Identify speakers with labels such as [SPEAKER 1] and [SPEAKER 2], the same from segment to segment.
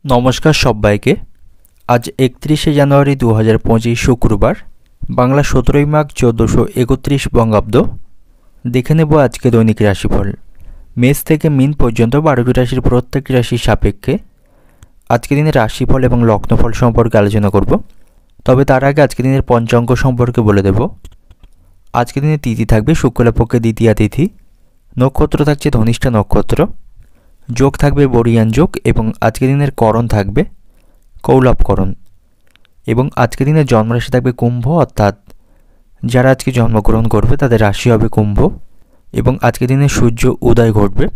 [SPEAKER 1] নমস্কার সবাইকে। আজ 31শে জানুয়ারি 2025 শুক্রবার, বাংলা 17ই মাঘ 1431 বঙ্গাব্দ। দেখে নেব আজকে দৈনিক রাশিফল। মেষ থেকে মিন পর্যন্ত 12টি রাশির প্রত্যেকটি রাশির সাপেক্ষে আজকে দিনের রাশিফল এবং লগ্নফল সম্পর্কে আলোচনা করব। তবে তার আগে আজকে দিনের পঞ্চাঙ্গ সম্পর্কে বলে দেব। আজকে দিনে তিথি থাকবে শুক্লপক্ষে দ্বিতীয়া তিথি, নক্ষত্র থাকছে ধনিষ্ঠা নক্ষত্র, যোগ থাকবে বরিয়ান যোগ এবং আজকের দিনের করণ থাকবে কৌলভকরণ। এবং আজকের দিনের জন্মরাশি থাকবে কুম্ভ, অর্থাৎ যারা আজকে জন্মগ্রহণ করবে তাদের রাশি হবে কুম্ভ। এবং আজকের দিনে সূর্য উদয় ঘটবে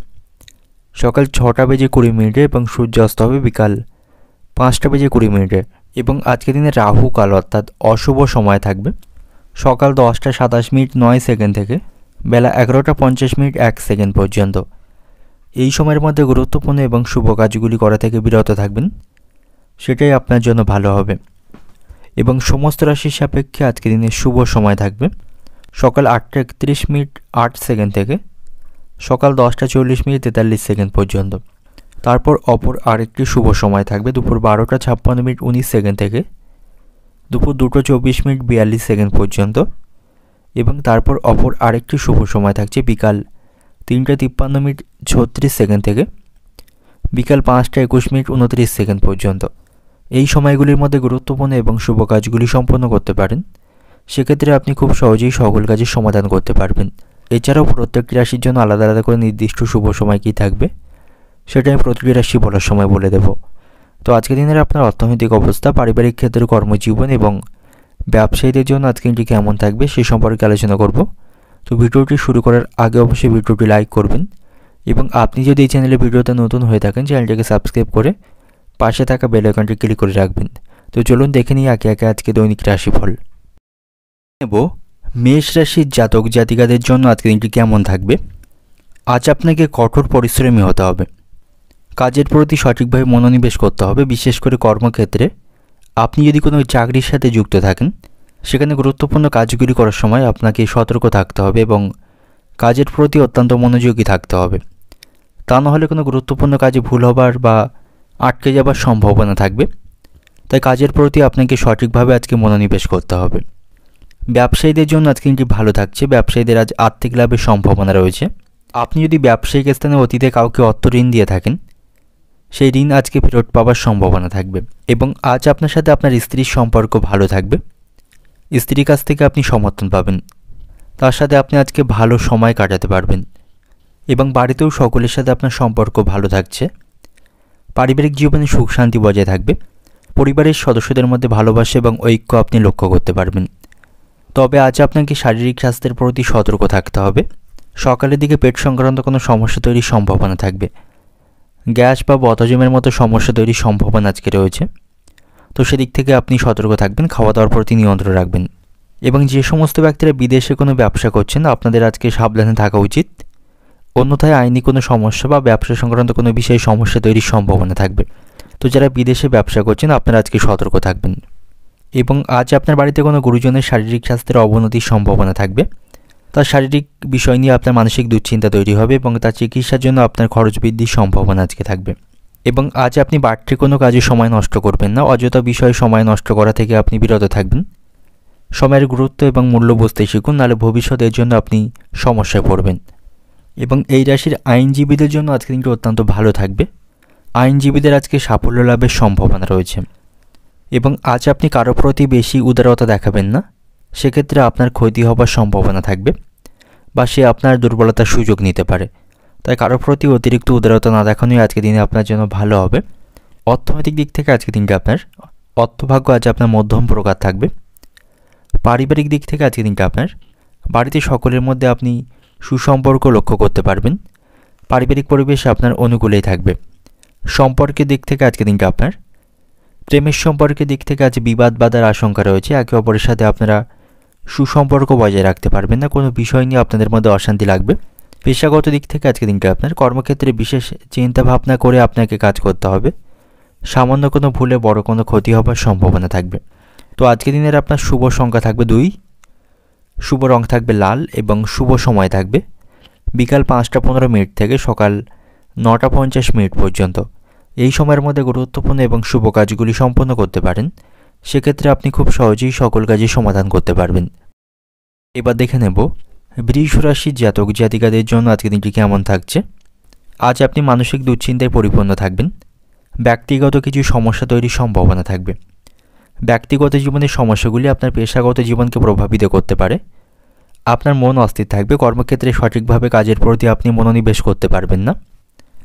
[SPEAKER 1] সকাল 6:20 এবং সূর্য অস্ত হবে বিকাল 5:20। এবং আজকের দিনে রাহু কাল অর্থাৎ অশুভ সময় থাকবে সকাল 10:27 থেকে বেলা 11:50 পর্যন্ত। এই সময়ের মধ্যে গুরুত্বপূর্ণ এবং শুভ কাজগুলি করা থেকে বিরত থাকবেন, সেটাই আপনার জন্য ভালো হবে। এবং সমস্ত রাশির সাপেক্ষে আজকের দিনে শুভ সময় থাকবে সকাল 8:31 থেকে সকাল 10:40 পর্যন্ত। তারপর অপর আরেকটি শুভ সময় থাকবে দুপুর 12:56 থেকে দুপুর 2:24 পর্যন্ত। এবং তারপর অপর আরেকটি শুভ সময় থাকছে বিকাল 3:53 থেকে বিকাল 5:21 পর্যন্ত। এই সময়গুলির মধ্যে গুরুত্বপূর্ণ এবং শুভ কাজগুলি সম্পন্ন করতে পারেন, সেক্ষেত্রে আপনি খুব সহজেই সকল কাজের সমাধান করতে পারবেন। এছাড়াও প্রত্যেকটি রাশির জন্য আলাদা আলাদা করে নির্দিষ্ট শুভ সময় কী থাকবে সেটা আমি প্রতিটি রাশি বলার সময় বলে দেব। তো আজকের দিনের আপনার অর্থনৈতিক অবস্থা, পারিবারিক ক্ষেত্রে, কর্মজীবন এবং ব্যবসায়ীদের জন্য আজকের দিনটি কেমন থাকবে সে সম্পর্কে আলোচনা করব। তো ভিডিওটি শুরু করার আগে অবশ্যই ভিডিওটি লাইক করবেন এবং আপনি যদি এই চ্যানেলে ভিডিওতে নতুন হয়ে থাকেন চ্যানেলটিকে সাবস্ক্রাইব করে পাশে থাকা বেল আইকনটি ক্লিক করে রাখবেন। তো চলুন দেখে নিই একে একে আজকে দৈনিক রাশিফল নেব। মেষ রাশির জাতক জাতিকাদের জন্য আজকের দিনটি কেমন থাকবে। আজ আপনাকে কঠোর পরিশ্রমী হতে হবে, কাজের প্রতি সঠিকভাবে মনোনিবেশ করতে হবে। বিশেষ করে কর্মক্ষেত্রে আপনি যদি কোনো চাকরির সাথে যুক্ত থাকেন সেখানে গুরুত্বপূর্ণ কাজগুলি করার সময় আপনাকে সতর্ক থাকতে হবে এবং কাজের প্রতি অত্যন্ত মনোযোগী থাকতে হবে। তা নাহলে কোনো গুরুত্বপূর্ণ কাজে ভুল হবার বা আটকে যাবার সম্ভাবনা থাকবে। তাই কাজের প্রতি আপনাকে সঠিকভাবে আজকে মনোনিবেশ করতে হবে। ব্যবসায়ীদের জন্য আজকে দিনটি ভালো থাকছে। ব্যবসায়ীদের আজ আর্থিক লাভের সম্ভাবনা রয়েছে। আপনি যদি ব্যবসায়িক স্থানে অতীতে কাউকে অর্থ ঋণ দিয়ে থাকেন সেই ঋণ আজকে ফেরত পাওয়ার সম্ভাবনা থাকবে। এবং আজ আপনার সাথে আপনার স্ত্রীর সম্পর্ক ভালো থাকবে। স্ত্রীর কাছ থেকে আপনি সমর্থন পাবেন, তার সাথে আপনি আজকে ভালো সময় কাটাতে পারবেন। এবং বাড়িতেও সকলের সাথে আপনার সম্পর্ক ভালো থাকছে। পারিবারিক জীবনে সুখ শান্তি বজায় থাকবে। পরিবারের সদস্যদের মধ্যে ভালোবাসা এবং ঐক্য আপনি লক্ষ্য করতে পারবেন। তবে আজ আপনাকে শারীরিক স্বাস্থ্যের প্রতি সতর্ক থাকতে হবে। সকালের দিকে পেট সংক্রান্ত কোনো সমস্যা তৈরির সম্ভাবনা থাকবে। গ্যাস বা বদহজমের মতো সমস্যা তৈরির সম্ভাবনা আজকে রয়েছে। তো সেদিক থেকে আপনি সতর্ক থাকবেন, খাওয়া দাওয়ার প্রতি নিয়ন্ত্রণ রাখবেন। এবং যে সমস্ত ব্যক্তিরা বিদেশে কোনো ব্যবসা করছেন আপনাদের আজকে সাবধানে থাকা উচিত, অন্যথায় আইনি কোনো সমস্যা বা ব্যবসা সংক্রান্ত কোনো বিষয়ে সমস্যা তৈরির সম্ভাবনা থাকবে। তো যারা বিদেশে ব্যবসা করছেন আপনারা আজকে সতর্ক থাকবেন। এবং আজ আপনার বাড়িতে কোনো গুরুজনের শারীরিক স্বাস্থ্যের অবনতির সম্ভাবনা থাকবে। তার শারীরিক বিষয় নিয়ে আপনার মানসিক দুশ্চিন্তা তৈরি হবে এবং তার চিকিৎসার জন্য আপনার খরচ বৃদ্ধির সম্ভাবনা আজকে থাকবে। এবং আজ আপনি বাড়তি কোনো কাজে সময় নষ্ট করবেন না। অযথা বিষয়ে সময় নষ্ট করা থেকে আপনি বিরত থাকবেন। সময়ের গুরুত্ব এবং মূল্য বুঝতে শিখুন, নাহলে ভবিষ্যতের জন্য আপনি সমস্যায় পড়বেন। এবং এই রাশির আইনজীবীদের জন্য আজকে দিনটি অত্যন্ত ভালো থাকবে। আইনজীবীদের আজকে সাফল্য লাভের সম্ভাবনা রয়েছে। এবং আজ আপনি কারো প্রতি বেশি উদারতা দেখাবেন না, সেক্ষেত্রে আপনার ক্ষতি হবার সম্ভাবনা থাকবে বা সে আপনার দুর্বলতার সুযোগ নিতে পারে। তাই কারোর প্রতি অতিরিক্ত উদারতা না দেখানোই আজকের দিনে আপনার জন্য ভালো হবে। অর্থনৈতিক দিক থেকে আজকের দিনটি আপনার অর্থভাগ্য আজ আপনার মধ্যম প্রকার থাকবে। পারিবারিক দিক থেকে আজকের দিনটা আপনার বাড়িতে সকলের মধ্যে আপনি সুসম্পর্ক লক্ষ্য করতে পারবেন। পারিবারিক পরিবেশ আপনার অনুকূলেই থাকবে। সম্পর্কের দিক থেকে আজকের দিনটা আপনার প্রেমের সম্পর্কের দিক থেকে আজ বিবাদ বাধার আশঙ্কা রয়েছে। একে অপরের সাথে আপনারা সুসম্পর্ক বজায় রাখতে পারবেন না, কোনো বিষয় নিয়ে আপনাদের মধ্যে অশান্তি লাগবে। পেশাগত দিক থেকে আজকে দিনটা আপনার কর্মক্ষেত্রে বিশেষ চিন্তা ভাবনা করে আপনাকে কাজ করতে হবে। সামান্য কোনো ভুলে বড় কোনো ক্ষতি হবার সম্ভাবনা থাকবে। তো আজকে দিনের আপনার শুভ সংখ্যা থাকবে 2, শুভ রং থাকবে লাল এবং শুভ সময় থাকবে বিকাল 5:15 থেকে সকাল 9:50 পর্যন্ত। এই সময়ের মধ্যে গুরুত্বপূর্ণ এবং শুভ কাজগুলি সম্পন্ন করতে পারেন। সেক্ষেত্রে আপনি খুব সহজেই সকল কাজের সমাধান করতে পারবেন। এবার দেখে নেব বৃষ রাশির জাতক জাতিকাদের জন্য আজকের দিনটি কেমন থাকছে। আজ আপনি মানসিক দুশ্চিন্তায় পরিপূর্ণ থাকবেন। ব্যক্তিগত কিছু সমস্যা তৈরির সম্ভাবনা থাকবে। ব্যক্তিগত জীবনের সমস্যাগুলি আপনার পেশাগত জীবনকে প্রভাবিত করতে পারে। আপনার মন অস্থির থাকবে। কর্মক্ষেত্রে সঠিকভাবে কাজের প্রতি আপনি মনোনিবেশ করতে পারবেন না।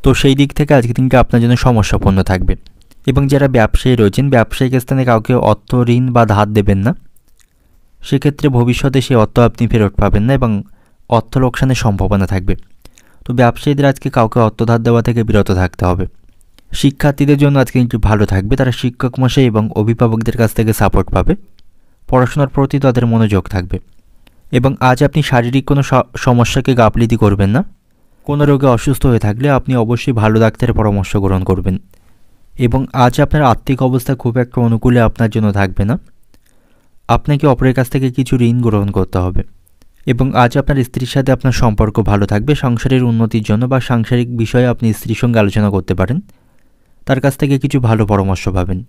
[SPEAKER 1] তো সেই দিক থেকে আজকের দিনটা আপনার জন্য সমস্যাপূর্ণ থাকবে। এবং যারা ব্যবসায়ী রয়েছেন, ব্যবসায়িক স্থানে কাউকে অর্থ ঋণ বা ধার দেবেন না। সেক্ষেত্রে ভবিষ্যতে সেই অর্থ আপনি ফেরত পাবেন না এবং অর্থ লোকসানের সম্ভাবনা থাকবে। তো ব্যবসায়ীদের আজকে কাউকে অর্থ ধার দেওয়া থেকে বিরত থাকতে হবে। শিক্ষার্থীদের জন্য আজকে দিনটি ভালো থাকবে। তারা শিক্ষক মশাই এবং অভিভাবকদের কাছ থেকে সাপোর্ট পাবে। পড়াশোনার প্রতি তাদের মনোযোগ থাকবে। এবং আজ আপনি শারীরিক কোনো সমস্যাকে গাফিলতি করবেন না। কোনো রোগে অসুস্থ হয়ে থাকলে আপনি অবশ্যই ভালো ডাক্তারের পরামর্শ গ্রহণ করবেন। এবং আজ আপনার আর্থিক অবস্থা খুব একটা অনুকূলে আপনার জন্য থাকবে না। আপনাকে অপরের কাছ থেকে কিছু ঋণ গ্রহণ করতে হবে। এবং আজ আপনার স্ত্রীর সাথে আপনার সম্পর্ক ভালো থাকবে। সংসারের উন্নতির জন্য বা সাংসারিক বিষয়ে আপনি স্ত্রীর সঙ্গে আলোচনা করতে পারেন। তার কাছ থেকে কিছু ভালো পরামর্শ পাবেন।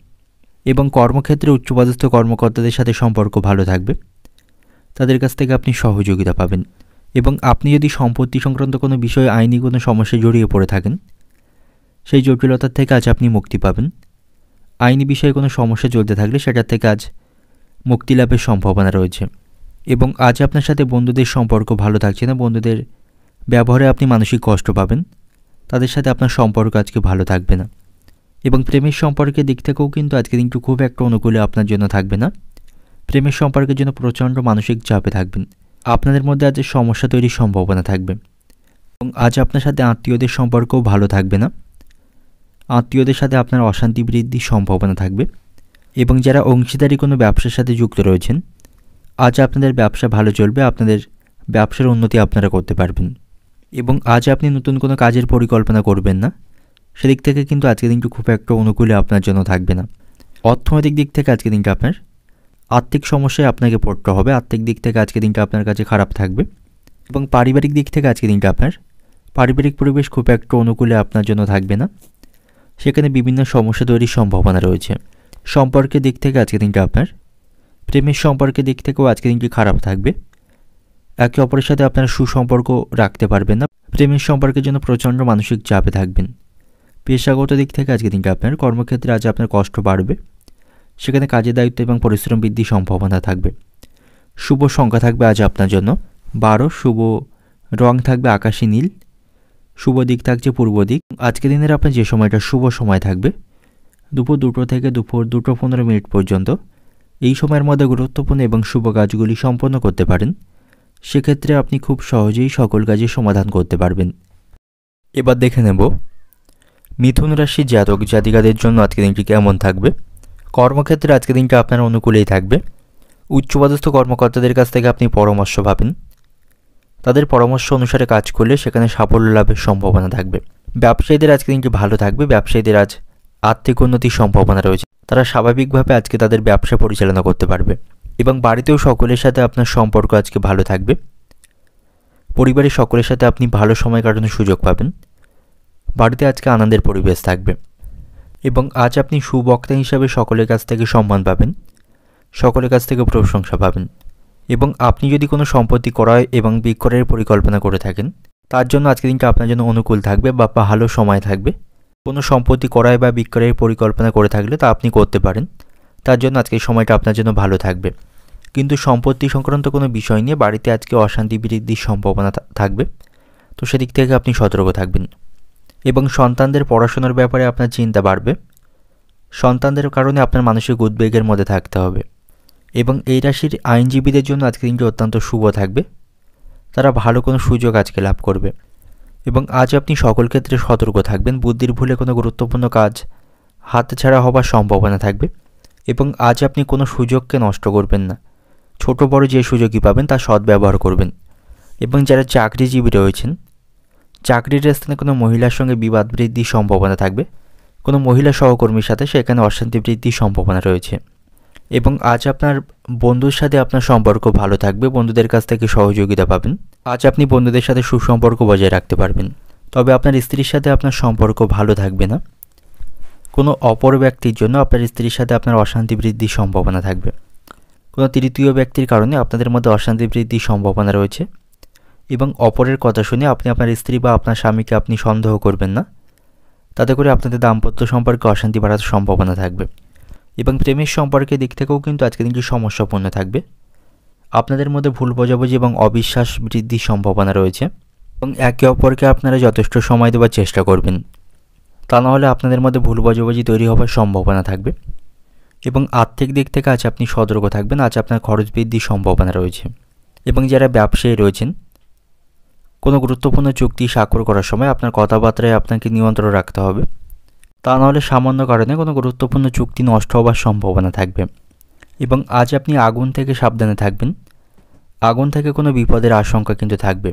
[SPEAKER 1] এবং কর্মক্ষেত্রে উচ্চপদস্থ কর্মকর্তাদের সাথে সম্পর্ক ভালো থাকবে। তাদের কাছ থেকে আপনি সহযোগিতা পাবেন। এবং আপনি যদি সম্পত্তি সংক্রান্ত কোনো বিষয়ে আইনি কোনো সমস্যায় জড়িয়ে পড়ে থাকেন, সেই জটিলতার থেকে আজ আপনি মুক্তি পাবেন। আইনি বিষয়ে কোনো সমস্যা চলতে থাকলে সেটার থেকে আজ মুক্তি লাভের সম্ভাবনা রয়েছে। এবং আজ আপনার সাথে বন্ধুদের সম্পর্ক ভালো থাকছে না। বন্ধুদের ব্যবহারে আপনি মানসিক কষ্ট পাবেন। তাদের সাথে আপনার সম্পর্ক আজকে ভালো থাকবে না। এবং প্রেমের সম্পর্কের দিক থেকেও কিন্তু আজকে দিনটি খুব একটা অনুকূলে আপনার জন্য থাকবে না। প্রেমের সম্পর্কের জন্য প্রচণ্ড মানসিক চাপে থাকবেন। আপনাদের মধ্যে আজ সমস্যা তৈরির সম্ভাবনা থাকবে। এবং আজ আপনার সাথে আত্মীয়দের সম্পর্কও ভালো থাকবে না। আত্মীয়দের সাথে আপনার অশান্তি বৃদ্ধির সম্ভাবনা থাকবে। এবং যারা অংশীদারি কোনো ব্যবসার সাথে যুক্ত রয়েছেন, আজ আপনাদের ব্যবসা ভালো চলবে। আপনাদের ব্যবসার উন্নতি আপনারা করতে পারবেন। এবং আজ আপনি নতুন কোনো কাজের পরিকল্পনা করবেন না। সেদিক থেকে কিন্তু আজকের দিনটি খুব একটা অনুকূলে আপনার জন্য থাকবে না। অর্থনৈতিক দিক থেকে আজকের দিনটা আপনার আর্থিক সমস্যায় আপনাকে পড়তে হবে। আর্থিক দিক থেকে আজকের দিনটা আপনার কাছে খারাপ থাকবে। এবং পারিবারিক দিক থেকে আজকের দিনটা আপনার পারিবারিক পরিবেশ খুব একটা অনুকূলে আপনার জন্য থাকবে না। সেখানে বিভিন্ন সমস্যা তৈরির সম্ভাবনা রয়েছে। সম্পর্কের দিক থেকে আজকের দিনটা আপনার প্রেমের সম্পর্কের দিক থেকেও আজকের দিনটি খারাপ থাকবে। একে অপরের সাথে আপনারা সুসম্পর্ক রাখতে পারবেন না। প্রেমের সম্পর্কের জন্য প্রচণ্ড মানসিক চাপে থাকবেন। পেশাগত দিক থেকে আজকের দিনটা আপনার কর্মক্ষেত্রে আজ আপনার কষ্ট বাড়বে। সেখানে কাজের দায়িত্ব এবং পরিশ্রম বৃদ্ধির সম্ভাবনা থাকবে। শুভ সংখ্যা থাকবে আজ আপনার জন্য 12। শুভ রং থাকবে আকাশী নীল। শুভ দিক থাকছে পূর্ব দিক। আজকের দিনের আপনার যে সময়টা শুভ সময় থাকবে দুপুর 2টো থেকে দুপুর 2:15 পর্যন্ত। এই সময়ের মধ্যে গুরুত্বপূর্ণ এবং শুভ কাজগুলি সম্পন্ন করতে পারেন। সেক্ষেত্রে আপনি খুব সহজেই সকল কাজের সমাধান করতে পারবেন। এবার দেখে নেব মিথুন রাশির জাতক জাতিকাদের জন্য আজকের দিনটি কেমন থাকবে। কর্মক্ষেত্রে আজকের দিনটা আপনার অনুকূলেই থাকবে। উচ্চপদস্থ কর্মকর্তাদের কাছ থেকে আপনি পরামর্শ পাবেন। তাদের পরামর্শ অনুসারে কাজ করলে সেখানে সাফল্য লাভের সম্ভাবনা থাকবে। ব্যবসায়ীদের আজকের দিনটি ভালো থাকবে। ব্যবসায়ীদের আজ আর্থিক উন্নতির সম্ভাবনা রয়েছে। তারা স্বাভাবিকভাবে আজকে তাদের ব্যবসা পরিচালনা করতে পারবে। এবং বাড়িতেও সকলের সাথে আপনার সম্পর্ক আজকে ভালো থাকবে। পরিবারের সকলের সাথে আপনি ভালো সময় কাটানোর সুযোগ পাবেন। বাড়িতে আজকে আনন্দের পরিবেশ থাকবে। এবং আজ আপনি সুবক্তা হিসাবে সকলের কাছ থেকে সম্মান পাবেন। সকলের কাছ থেকে প্রশংসা পাবেন। এবং আপনি যদি কোনো সম্পত্তি ক্রয় এবং বিক্রয়ের পরিকল্পনা করে থাকেন, তার জন্য আজকের দিনটা আপনার জন্য অনুকূল থাকবে বা ভালো সময় থাকবে। কোনো সম্পত্তি ক্রয় বা বিক্রয়ের পরিকল্পনা করে থাকলে তা আপনি করতে পারেন। তার জন্য আজকের সময়টা আপনার জন্য ভালো থাকবে। কিন্তু সম্পত্তি সংক্রান্ত কোনো বিষয় নিয়ে বাড়িতে আজকে অশান্তি বৃদ্ধির সম্ভাবনা থাকবে। তো সেদিক থেকে আপনি সতর্ক থাকবেন। এবং সন্তানদের পড়াশোনার ব্যাপারে আপনার চিন্তা বাড়বে। সন্তানদের কারণে আপনার মানসিক উদ্বেগের মধ্যে থাকতে হবে। এবং এই রাশির আইনজীবীদের জন্য আজকের দিনটি অত্যন্ত শুভ থাকবে। তারা ভালো কোনো সুযোগ আজকে লাভ করবে। এবং আজ আপনি সকল ক্ষেত্রে সতর্ক থাকবেন। বুদ্ধির ভুলে কোনো গুরুত্বপূর্ণ কাজ হাতছাড়া হবার সম্ভাবনা থাকবে। এবং আজ আপনি কোনো সুযোগকে নষ্ট করবেন না। ছোট বড় যে সুযোগই পাবেন তার সদ্ব্যবহার করবেন। এবং যারা চাকরিজীবী রয়েছেন, চাকরির স্থানে কোনো মহিলার সঙ্গে বিবাদ বৃদ্ধির সম্ভাবনা থাকবে। কোনো মহিলা সহকর্মীর সাথে সেখানে অশান্তি বৃদ্ধির সম্ভাবনা রয়েছে। এবং আজ আপনার বন্ধুর সাথে আপনার সম্পর্ক ভালো থাকবে। বন্ধুদের কাছ থেকে সহযোগিতা পাবেন। আজ আপনি বন্ধুদের সাথে সুসম্পর্ক বজায় রাখতে পারবেন। তবে আপনার স্ত্রীর সাথে আপনার সম্পর্ক ভালো থাকবে না। কোনো অপর ব্যক্তির জন্য আপনার স্ত্রীর সাথে আপনার অশান্তি বৃদ্ধির সম্ভাবনা থাকবে। কোনো তৃতীয় ব্যক্তির কারণে আপনাদের মধ্যে অশান্তি বৃদ্ধির সম্ভাবনা রয়েছে এবং অপরের কথা শুনে আপনি আপনার স্ত্রী বা আপনার স্বামীকে আপনি সন্দেহ করবেন না, তাতে করে আপনাদের দাম্পত্য সম্পর্কে অশান্তি বাড়ার সম্ভাবনা থাকবে। এবং প্রেমের সম্পর্কের দিক থেকেও কিন্তু আজকে দিনটি সমস্যাপূর্ণ থাকবে। আপনাদের মধ্যে ভুল বোঝাবুঝি এবং অবিশ্বাস বৃদ্ধির সম্ভাবনা রয়েছে এবং একে অপরকে আপনারা যথেষ্ট সময় দেওয়ার চেষ্টা করবেন, তা নাহলে আপনাদের মধ্যে ভুল বোঝাবুঝি তৈরি হওয়ার সম্ভাবনা থাকবে। এবং আর্থিক দিক থেকে আজ আপনি সতর্ক থাকবেন, আজ আপনার খরচ বৃদ্ধির সম্ভাবনা রয়েছে। এবং যারা ব্যবসায়ী রয়েছেন, কোনো গুরুত্বপূর্ণ চুক্তি স্বাক্ষর করার সময় আপনার কথাবার্তায় আপনাকে নিয়ন্ত্রণ রাখতে হবে, তা নাহলে সামান্য কারণে কোনো গুরুত্বপূর্ণ চুক্তি নষ্ট হওয়ার সম্ভাবনা থাকবে। এবং আজ আপনি আগুন থেকে সাবধানে থাকবেন, আগুন থেকে কোনো বিপদের আশঙ্কা কিন্তু থাকবে।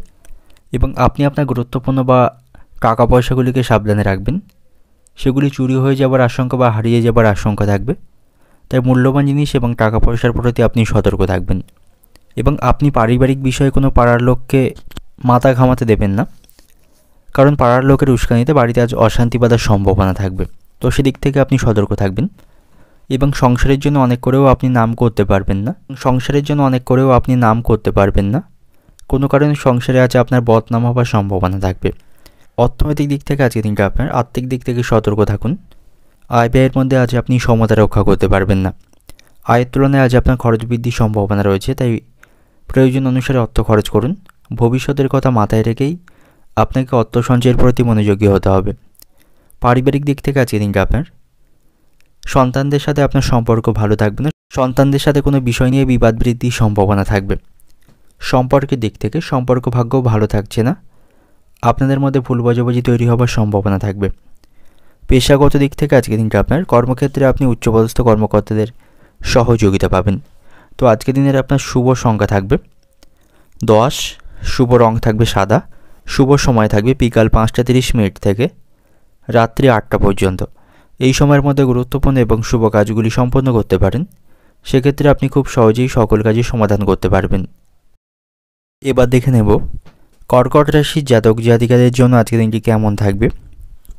[SPEAKER 1] এবং আপনি আপনার গুরুত্বপূর্ণ বা টাকা পয়সাগুলিকে সাবধানে রাখবেন, সেগুলি চুরি হয়ে যাবার আশঙ্কা বা হারিয়ে যাবার আশঙ্কা থাকবে। তাই মূল্যবান জিনিস এবং টাকা পয়সার প্রতি আপনি সতর্ক থাকবেন। এবং আপনি পারিবারিক বিষয়ে কোনো পাড়ার লোককে মাথা ঘামাতে দেবেন না, কারণ পাড়ার লোকের উস্কানিতে বাড়িতে আজ অশান্তি বাঁধার সম্ভাবনা থাকবে। তো সেদিক থেকে আপনি সতর্ক থাকবেন। এবং সংসারের জন্য অনেক করেও আপনি নাম করতে পারবেন না, কোনো কারণে সংসারে আজ আপনার বদনাম হওয়ার সম্ভাবনা থাকবে। অর্থনৈতিক দিক থেকে আজকে দিনটা আপনার আর্থিক দিক থেকে সতর্ক থাকুন। আয় ব্যয়ের মধ্যে আজ আপনি সমতা রক্ষা করতে পারবেন না। আয়ের তুলনায় আজ আপনার খরচ বৃদ্ধির সম্ভাবনা রয়েছে, তাই প্রয়োজন অনুসারে অর্থ খরচ করুন। ভবিষ্যতের কথা মাথায় রেখেই আপনাকে অর্থ সঞ্চয়ের প্রতি মনোযোগী হতে হবে। পারিবারিক দিক থেকে আজকে দিনটা আপনার সন্তানদের সাথে আপনার সম্পর্ক ভালো থাকবে না, সন্তানদের সাথে কোনো বিষয় নিয়ে বিবাদ বৃদ্ধির সম্ভাবনা থাকবে। সম্পর্কের দিক থেকে সম্পর্ক ভাগ্যও ভালো থাকছে না, আপনাদের মধ্যে ভুল বোঝাবুঝি তৈরি হওয়ার সম্ভাবনা থাকবে। পেশাগত দিক থেকে আজকে দিনটা আপনার কর্মক্ষেত্রে আপনি উচ্চপদস্থ কর্মকর্তাদের সহযোগিতা পাবেন। তো আজকে দিনের আপনার শুভ সংখ্যা থাকবে 10, শুভ রং থাকবে সাদা, শুভ সময় থাকবে বিকাল 5:30 থেকে রাত্রি 8টা পর্যন্ত। এই সময়ের মধ্যে গুরুত্বপূর্ণ এবং শুভ কাজগুলি সম্পন্ন করতে পারেন, সেক্ষেত্রে আপনি খুব সহজেই সকল কাজের সমাধান করতে পারবেন। এবার দেখে নেব কর্কট রাশির জাতক জাতিকাদের জন্য আজকের দিনটি কেমন থাকবে।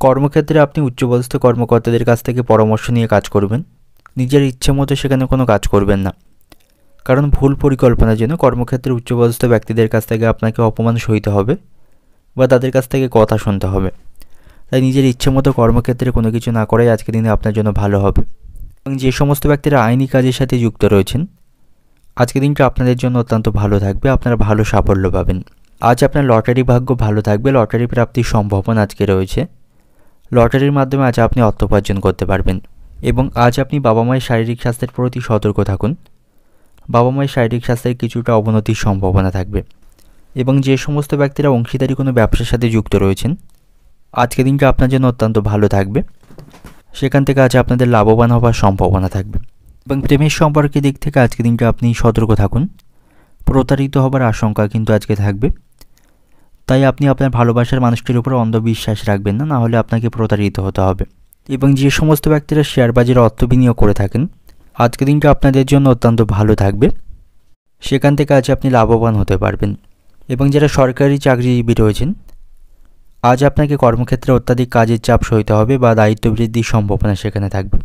[SPEAKER 1] কর্মক্ষেত্রে আপনি উচ্চপদস্থ কর্মকর্তাদের কাছ থেকে পরামর্শ নিয়ে কাজ করবেন, নিজের ইচ্ছে মতো সেখানে কোনো কাজ করবেন না, কারণ ভুল পরিকল্পনার জন্য কর্মক্ষেত্রে উচ্চপদস্থ ব্যক্তিদের কাছ থেকে আপনাকে অপমান সইতে হবে বা তাদের কাছ থেকে কথা শুনতে হবে। তাই নিজের ইচ্ছে মতো কর্মক্ষেত্রে কোনো কিছু না করাই আজকের দিনে আপনার জন্য ভালো হবে। এবং যে সমস্ত ব্যক্তিরা আইনি কাজের সাথে যুক্ত রয়েছেন, আজকের দিনটা আপনাদের জন্য অত্যন্ত ভালো থাকবে, আপনারা ভালো সাফল্য পাবেন। আজ আপনার লটারি ভাগ্য ভালো থাকবে, লটারি প্রাপ্তির সম্ভাবনা আজকে রয়েছে। লটারির মাধ্যমে আজ আপনি অর্থ উপার্জন করতে পারবেন। এবং আজ আপনি বাবা মায়ের শারীরিক স্বাস্থ্যের প্রতি সতর্ক থাকুন, বাবা মায়ের শারীরিক স্বাস্থ্যের কিছুটা অবনতির সম্ভাবনা থাকবে। এবং যে সমস্ত ব্যক্তিরা অংশীদারি কোনো ব্যবসার সাথে যুক্ত রয়েছেন, আজকের দিনটা আপনার জন্য অত্যন্ত ভালো থাকবে, সেখান থেকে আজ আপনাদের লাভবান হওয়ার সম্ভাবনা থাকবে। এবং প্রেমের সম্পর্কের দিক থেকে আজকের দিনটা আপনি সতর্ক থাকুন, প্রতারিত হবার আশঙ্কা কিন্তু আজকে থাকবে। তাই আপনি আপনার ভালোবাসার মানুষটির উপর অন্ধবিশ্বাস রাখবেন না, নাহলে আপনাকে প্রতারিত হতে হবে। এবং যে সমস্ত ব্যক্তিরা শেয়ার বাজারে অর্থ বিনিয়োগ করে থাকেন, আজকের দিনটা আপনাদের জন্য অত্যন্ত ভালো থাকবে, সেখান থেকে আজ আপনি লাভবান হতে পারবেন। এবং যারা সরকারি চাকরিজীবী রয়েছেন, আজ আপনাকে কর্মক্ষেত্রে অত্যাধিক কাজের চাপ সইতে হবে বা দায়িত্ব বৃদ্ধির সম্ভাবনা সেখানে থাকবে।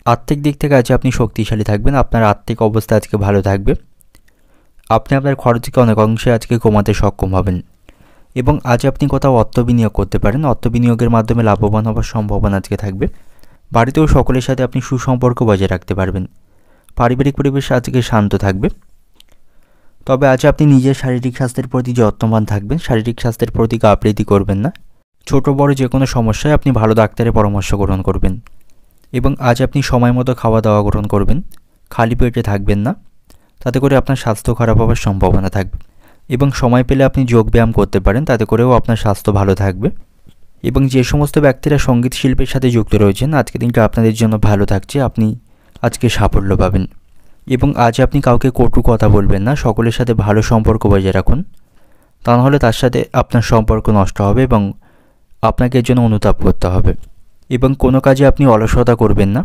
[SPEAKER 1] আর্থিক দিক থেকে আজ আপনি শক্তিশালী থাকবেন, আপনার আর্থিক অবস্থা আজকে ভালো থাকবে, আপনি আপনার খরচকে অনেক অংশে আজকে কমাতে সক্ষম হবেন। এবং আজ আপনি কোথাও অর্থ বিনিয়োগ করতে পারেন, অর্থ বিনিয়োগের মাধ্যমে লাভবান হওয়ার সম্ভাবনা আজকে থাকবে। বাড়িতেও সকলের সাথে আপনি সুসম্পর্ক বজায় রাখতে পারবেন। পারিবারিক পরিবেশ আজকে শান্ত থাকবে। তবে আজ আপনি নিজের শারীরিক স্বাস্থ্যের প্রতি যত্নবান থাকবেন, শারীরিক স্বাস্থ্যের প্রতি গাফিলতি করবেন না। ছোট বড় যে কোনো সমস্যায় আপনি ভালো ডাক্তারের পরামর্শ গ্রহণ করবেন। এবং আজ আপনি সময় মতো খাওয়া দাওয়া গ্রহণ করবেন, খালি পেটে থাকবেন না, তাতে করে আপনার স্বাস্থ্য খারাপ হওয়ার সম্ভাবনা থাকবে। এবং সময় পেলে আপনি যোগব্যায়াম করতে পারেন, তাতে করেও আপনার স্বাস্থ্য ভালো থাকবে। এবং যে সমস্ত ব্যক্তিরা সঙ্গীত শিল্পের সাথে যুক্ত রয়েছেন, আজকের দিনটা আপনাদের জন্য ভালো থাকছে, আপনি আজকে সাফল্য পাবেন। এবং আজ আপনি কাউকে কটু কথা বলবেন না, সকলের সাথে ভালো সম্পর্ক বজায় রাখুন, তা নাহলে তার সাথে আপনার সম্পর্ক নষ্ট হবে এবং আপনাকে এর জন্য অনুতাপ করতে হবে। এবং কোনো কাজে আপনি অলসতা করবেন না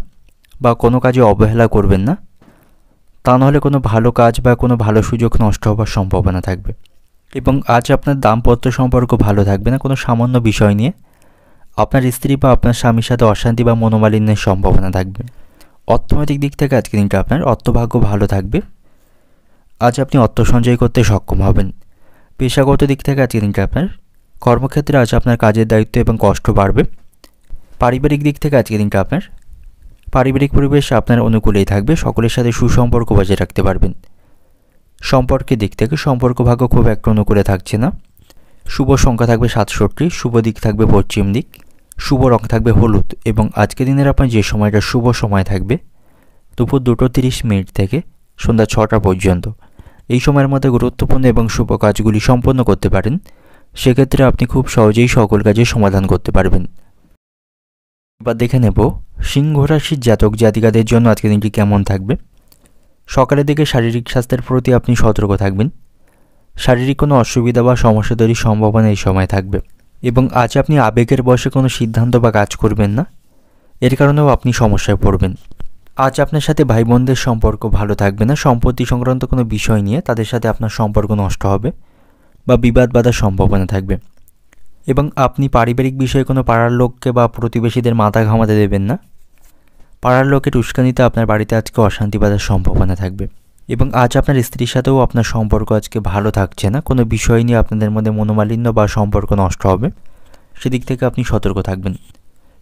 [SPEAKER 1] বা কোনো কাজে অবহেলা করবেন না, তা নাহলে কোনো ভালো কাজ বা কোনো ভালো সুযোগ নষ্ট হওয়ার সম্ভাবনা থাকবে। এবং আজ আপনার দাম্পত্য সম্পর্ক ভালো থাকবে না, কোনো সামান্য বিষয় নিয়ে আপনার স্ত্রী বা আপনার স্বামীর সাথে অশান্তি বা মনোমালিন্যের সম্ভাবনা থাকবে। অর্থনৈতিক দিক থেকে আজকের দিনটা আপনার অর্থভাগ্য ভালো থাকবে। আজ আপনি অর্থ সঞ্চয় করতে সক্ষম হবেন। পেশাগত দিক থেকে আজকের দিনটা আপনার কর্মক্ষেত্রে আজ আপনার কাজের দায়িত্ব এবং কষ্ট বাড়বে। পারিবারিক দিক থেকে আজকের দিনটা আপনার পারিবারিক পরিবেশ আপনার অনুকূলেই থাকবে। সকলের সাথে সুসম্পর্ক বজায় রাখতে পারবেন। সম্পর্কের দিক থেকে সম্পর্ক ভাগ্য খুব একটা অনুকূলে থাকছে না। শুভ সংখ্যা থাকবে 67, শুভ দিক থাকবে পশ্চিম দিক, শুভ রং থাকবে হলুদ এবং আজকের দিনের আপনার যে সময়টা শুভ সময় থাকবে দুপুর 2:30 থেকে সন্ধ্যা 6টা পর্যন্ত। এই সময়ের মধ্যে গুরুত্বপূর্ণ এবং শুভ কাজগুলি সম্পন্ন করতে পারেন। সেক্ষেত্রে আপনি খুব সহজেই সকল কাজের সমাধান করতে পারবেন। এবার দেখে নেব সিংহ রাশির জাতক জাতিকাদের জন্য আজকের দিনটি কেমন থাকবে। সকালের দিকে শারীরিক স্বাস্থ্যের প্রতি আপনি সতর্ক থাকবেন। শারীরিক কোনো অসুবিধা বা সমস্যা তৈরির সম্ভাবনা এই সময় থাকবে এবং আজ আপনি আবেগের বশে কোনো সিদ্ধান্ত বা কাজ করবেন না। এর কারণেও আপনি সমস্যায় পড়বেন। আজ আপনার সাথে ভাই বোনদের সম্পর্ক ভালো থাকবে না। সম্পত্তি সংক্রান্ত কোনো বিষয় নিয়ে তাদের সাথে আপনার সম্পর্ক নষ্ট হবে বা বিবাদ বাঁধার সম্ভাবনা থাকবে এবং আপনি পারিবারিক বিষয়ে কোনো পাড়ার লোককে বা প্রতিবেশীদের মাথা ঘামাতে দেবেন না। পাড়ার লোকের উস্কানিতে আপনার বাড়িতে আজকে অশান্তি বাঁধার সম্ভাবনা থাকবে এবং আজ আপনার স্ত্রীর সাথেও আপনার সম্পর্ক আজকে ভালো থাকছে না। কোনো বিষয় নিয়ে আপনাদের মধ্যে মনোমালিন্য বা সম্পর্ক নষ্ট হবে, সেদিক থেকে আপনি সতর্ক থাকবেন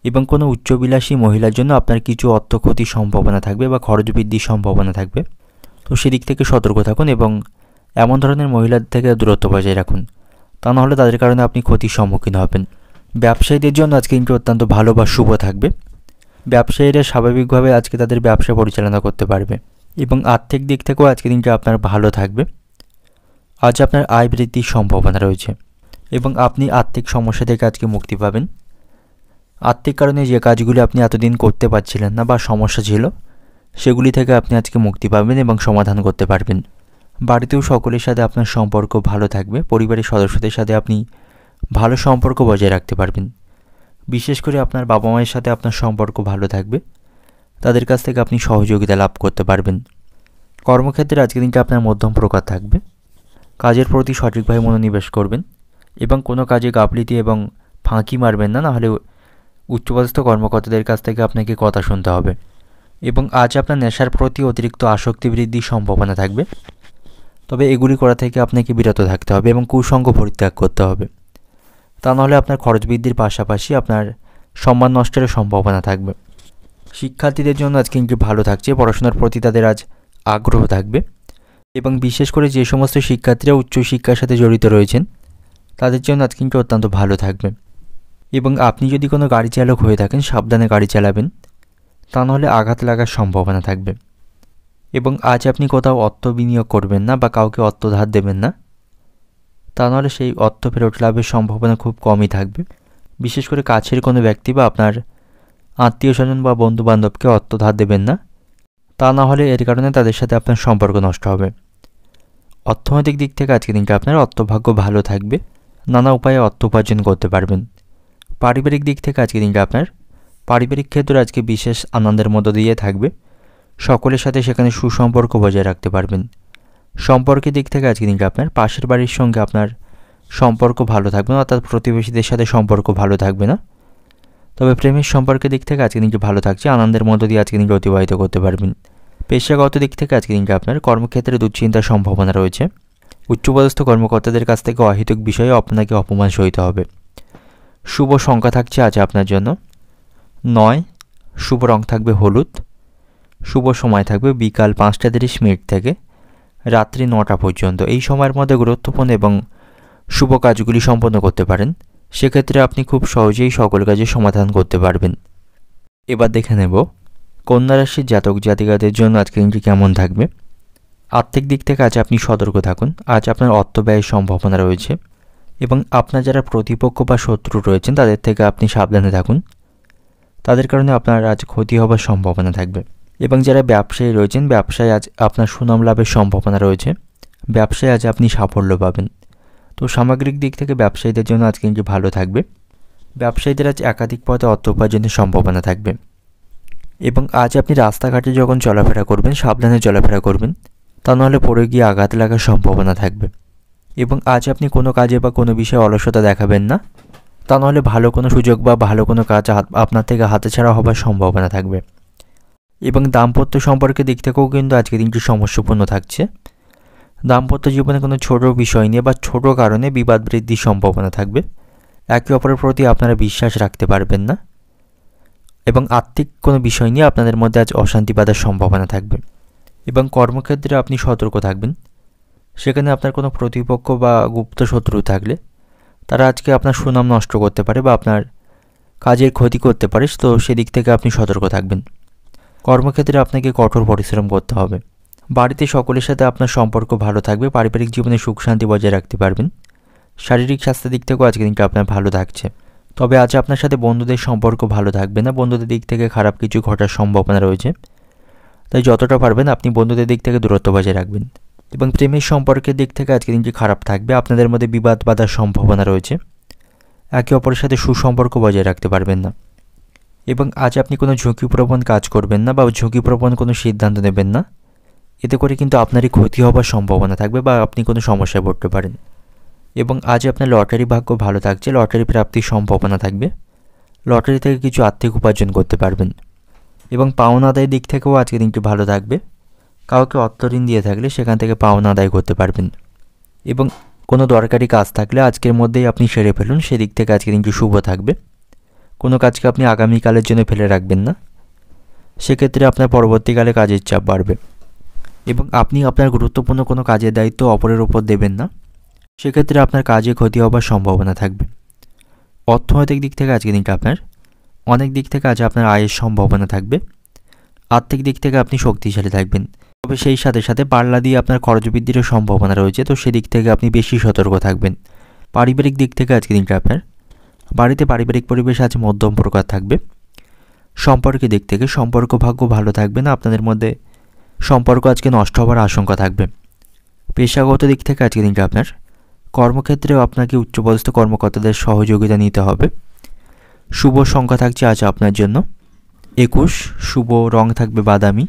[SPEAKER 1] এবং কোনো উচ্চবিলাসী মহিলার জন্য আপনার কিছু অর্থ ক্ষতির সম্ভাবনা থাকবে বা খরচ বৃদ্ধির সম্ভাবনা থাকবে। তো সেদিক থেকে সতর্ক থাকুন এবং এমন ধরনের মহিলাদের থেকে দূরত্ব বজায় রাখুন, তা নাহলে তাদের কারণে আপনি ক্ষতির সম্মুখীন হবেন। ব্যবসায়ীদের জন্য আজকে দিনটি অত্যন্ত ভালো বা শুভ থাকবে। ব্যবসায়ীরা স্বাভাবিকভাবে আজকে তাদের ব্যবসা পরিচালনা করতে পারবে এবং আর্থিক দিক থেকেও আজকে দিনটি আপনার ভালো থাকবে। আজ আপনার আয় বৃদ্ধির সম্ভাবনা রয়েছে এবং আপনি আর্থিক সমস্যা থেকে আজকে মুক্তি পাবেন। আর্থিক কারণে যে কাজগুলি আপনি এতদিন করতে পারছিলেন না বা সমস্যা ছিল, সেগুলি থেকে আপনি আজকে মুক্তি পাবেন এবং সমাধান করতে পারবেন। বাড়িতেও সকলের সাথে আপনার সম্পর্ক ভালো থাকবে। পরিবারের সদস্যদের সাথে আপনি ভালো সম্পর্ক বজায় রাখতে পারবেন। বিশেষ করে আপনার বাবা মায়ের সাথে আপনার সম্পর্ক ভালো থাকবে। তাদের কাছ থেকে আপনি সহযোগিতা লাভ করতে পারবেন। কর্মক্ষেত্রে আজকের দিনটা আপনার মধ্যম প্রকার থাকবে। কাজের প্রতি সঠিকভাবে মনোনিবেশ করবেন এবং কোনো কাজে গাফিলতি এবং ফাঁকি মারবেন না, নাহলে উচ্চপদস্থ কর্মকর্তাদের কাছ থেকে আপনাকে কথা শুনতে হবে এবং আজ আপনার নেশার প্রতি অতিরিক্ত আসক্তি বৃদ্ধির সম্ভাবনা থাকবে। তবে এগুলি করা থেকে আপনাকে বিরত থাকতে হবে এবং কুসঙ্গ পরিত্যাগ করতে হবে, তা নাহলে আপনার খরচ বৃদ্ধির পাশাপাশি আপনার সম্মান নষ্টের সম্ভাবনা থাকবে। শিক্ষার্থীদের জন্য আজকে একটু ভালো থাকছে। পড়াশোনার প্রতি তাদের আজ আগ্রহ থাকবে এবং বিশেষ করে যে সমস্ত শিক্ষার্থীরা উচ্চশিক্ষার সাথে জড়িত রয়েছেন তাদের জন্য আজ কিন্তু অত্যন্ত ভালো থাকবে এবং আপনি যদি কোনো গাড়ি চালক হয়ে থাকেন সাবধানে গাড়ি চালাবেন, তা নাহলে আঘাত লাগার সম্ভাবনা থাকবে এবং আজ আপনি কোথাও অর্থ বিনিয়োগ করবেন না বা কাউকে অর্থ ধার দেবেন না, তা নাহলে সেই অর্থ ফেরত লাভের সম্ভাবনা খুব কমই থাকবে। বিশেষ করে কাছের কোনো ব্যক্তি বা আপনার আত্মীয় স্বজন বা বন্ধুবান্ধবকে অর্থ ধার দেবেন না, তা না হলে এর কারণে তাদের সাথে আপনার সম্পর্ক নষ্ট হবে। অর্থনৈতিক দিক থেকে আজকের দিনটা আপনার অর্থভাগ্য ভালো থাকবে। নানা উপায়ে অর্থ উপার্জন করতে পারবেন। পারিবারিক দিক থেকে আজকের দিনটা আপনার পারিবারিক ক্ষেত্রে আজকে বিশেষ আনন্দের মধ্য দিয়ে থাকবে। সকলের সাথে সেখানে সুসম্পর্ক বজায় রাখতে পারবেন। সম্পর্কের দিক থেকে আজকের দিনটা আপনার পাশের বাড়ির সঙ্গে আপনার সম্পর্ক ভালো থাকবে না, অর্থাৎ প্রতিবেশীদের সাথে সম্পর্ক ভালো থাকবে না। তবে প্রেমের সম্পর্কের দিক থেকে আজকের দিনটি ভালো থাকছে। আনন্দের মধ্য দিয়ে আজকের দিনটি অতিবাহিত করতে পারবেন। পেশাগত দিক থেকে আজকের দিনটি আপনার কর্মক্ষেত্রে দুশ্চিন্তার সম্ভাবনা রয়েছে। উচ্চপদস্থ কর্মকর্তাদের কাছ থেকে অহেতুক বিষয়ে আপনাকে অপমান সইতে হবে। শুভ সংখ্যা থাকছে আজ আপনার জন্য 9, শুভ রং থাকবে হলুদ, শুভ সময় থাকবে বিকাল 5:30 থেকে রাত্রি 9টা পর্যন্ত। এই সময়ের মধ্যে গুরুত্বপূর্ণ এবং শুভ কাজগুলি সম্পন্ন করতে পারেন। সেক্ষেত্রে আপনি খুব সহজেই সকল কাজের সমাধান করতে পারবেন। এবার দেখে নেব কন্যা রাশির জাতক জাতিকাদের জন্য আজকের দিনটি কেমন থাকবে। আর্থিক দিক থেকে আজ আপনি সতর্ক থাকুন। আজ আপনার অর্থ ব্যয়ের সম্ভাবনা রয়েছে এবং আপনার যারা প্রতিপক্ষ বা শত্রু রয়েছেন তাদের থেকে আপনি সাবধানে থাকুন। তাদের কারণে আপনার আজ ক্ষতি হবার সম্ভাবনা থাকবে এবং যারা ব্যবসায়ী রয়েছেন ব্যবসায় আজ আপনার সুনাম লাভের সম্ভাবনা রয়েছে। ব্যবসায় আজ আপনি সাফল্য পাবেন। তো সামগ্রিক দিক থেকে ব্যবসায়ীদের জন্য আজকে দিনটি ভালো থাকবে। ব্যবসায়ীদের আজ একাধিক পথে অর্থ উপার্জনের সম্ভাবনা থাকবে এবং আজ আপনি রাস্তাঘাটে যখন চলাফেরা করবেন সাবধানে চলাফেরা করবেন, তা নাহলে পড়ে গিয়ে আঘাত লাগার সম্ভাবনা থাকবে এবং আজ আপনি কোনো কাজে বা কোনো বিষয়ে অলসতা দেখাবেন না, তা নাহলে ভালো কোনো সুযোগ বা ভালো কোনো কাজ আপনার থেকে হাতছাড়া হবার সম্ভাবনা থাকবে। এবং দাম্পত্য সম্পর্কের দিক থেকেও কিন্তু আজকের দিনটি সমস্যাপূর্ণ থাকছে। দাম্পত্য জীবনে কোনো ছোট বিষয় নিয়ে বা ছোট কারণে বিবাদ বৃদ্ধির সম্ভাবনা থাকবে। একে অপরের প্রতি আপনারা বিশ্বাস রাখতে পারবেন না এবং আর্থিক কোনো বিষয় নিয়ে আপনাদের মধ্যে আজ অশান্তি বাঁধার সম্ভাবনা থাকবে। এবং কর্মক্ষেত্রে আপনি সতর্ক থাকবেন। সেখানে আপনার কোনো প্রতিপক্ষ বা গুপ্ত শত্রু থাকলে তারা আজকে আপনার সুনাম নষ্ট করতে পারে বা আপনার কাজের ক্ষতি করতে পারে, তো সেদিক থেকে আপনি সতর্ক থাকবেন। কর্মক্ষেত্রে আপনাকে কঠোর পরিশ্রম করতে হবে। বাড়িতে সকলের সাথে আপনার সম্পর্ক ভালো থাকবে। পারিবারিক জীবনে সুখ শান্তি বজায় রাখতে পারবেন। শারীরিক স্বাস্থ্যের দিক থেকেও আজকের দিনটা আপনার ভালো থাকছে। তবে আজ আপনার সাথে বন্ধুদের সম্পর্ক ভালো থাকবে না। বন্ধুদের দিক থেকে খারাপ কিছু ঘটার সম্ভাবনা রয়েছে, তাই যতটা পারবেন আপনি বন্ধুদের দিক থেকে দূরত্ব বজায় রাখবেন। এবং প্রেমের সম্পর্কের দিক থেকে আজকের দিনটি খারাপ থাকবে। আপনাদের মধ্যে বিবাদ বাঁধার সম্ভাবনা রয়েছে। একে অপরের সাথে সুসম্পর্ক বজায় রাখতে পারবেন না। এবং আজ আপনি কোনো ঝুঁকিপ্রবণ কাজ করবেন না বা ঝুঁকিপ্রবণ কোনো সিদ্ধান্ত নেবেন না। এতে করে কিন্তু আপনারই ক্ষতি হবার সম্ভাবনা থাকবে বা আপনি কোনো সমস্যায় পড়তে পারেন। এবং আজ আপনার লটারি ভাগ্য ভালো থাকছে। লটারি প্রাপ্তির সম্ভাবনা থাকবে। লটারি থেকে কিছু আর্থিক উপার্জন করতে পারবেন। এবং পাওনা আদায়ের দিক থেকেও আজকের দিনটি ভালো থাকবে। কাউকে অর্থ ঋণ দিয়ে থাকলে সেখান থেকে পাওনা আদায় করতে পারবেন। এবং কোনো দরকারি কাজ থাকলে আজকের মধ্যেই আপনি সেরে ফেলুন। সেদিক থেকে আজকের দিনটি শুভ থাকবে। কোনো কাজকে আপনি আগামীকালের জন্য ফেলে রাখবেন না, সেক্ষেত্রে আপনার পরবর্তীকালে কাজের চাপ বাড়বে। এবং আপনি আপনার গুরুত্বপূর্ণ কোনো কাজের দায়িত্ব অপরের ওপর দেবেন না, সেক্ষেত্রে আপনার কাজে ক্ষতি হবার সম্ভাবনা থাকবে। অর্থনৈতিক দিক থেকে আজকের দিনটা আপনার অনেক দিক থেকে আজ আপনার আয়ের সম্ভাবনা থাকবে। আর্থিক দিক থেকে আপনি শক্তিশালী থাকবেন। তবে সেই সাথে সাথে পাল্লা দিয়ে আপনার খরচ বৃদ্ধিরও সম্ভাবনা রয়েছে, তো সেদিক থেকে আপনি বেশি সতর্ক থাকবেন। পারিবারিক দিক থেকে আজকের দিনটা আপনার বাড়িতে পারিবারিক পরিবেশ আজ মধ্যম প্রকার থাকবে। সম্পর্কের দিক থেকে সম্পর্ক ভাগ্য ভালো থাকবে না। আপনাদের মধ্যে সম্পর্ক আজকে নষ্ট হওয়ার আশঙ্কা থাকবে। পেশাগত দিক থেকে আজকের দিনটা আপনার কর্মক্ষেত্রেও আপনাকে উচ্চপদস্থ কর্মকর্তাদের সহযোগিতা নিতে হবে। শুভ সংখ্যা থাকছে আজ আপনার জন্য 21। শুভ রং থাকবে বাদামি।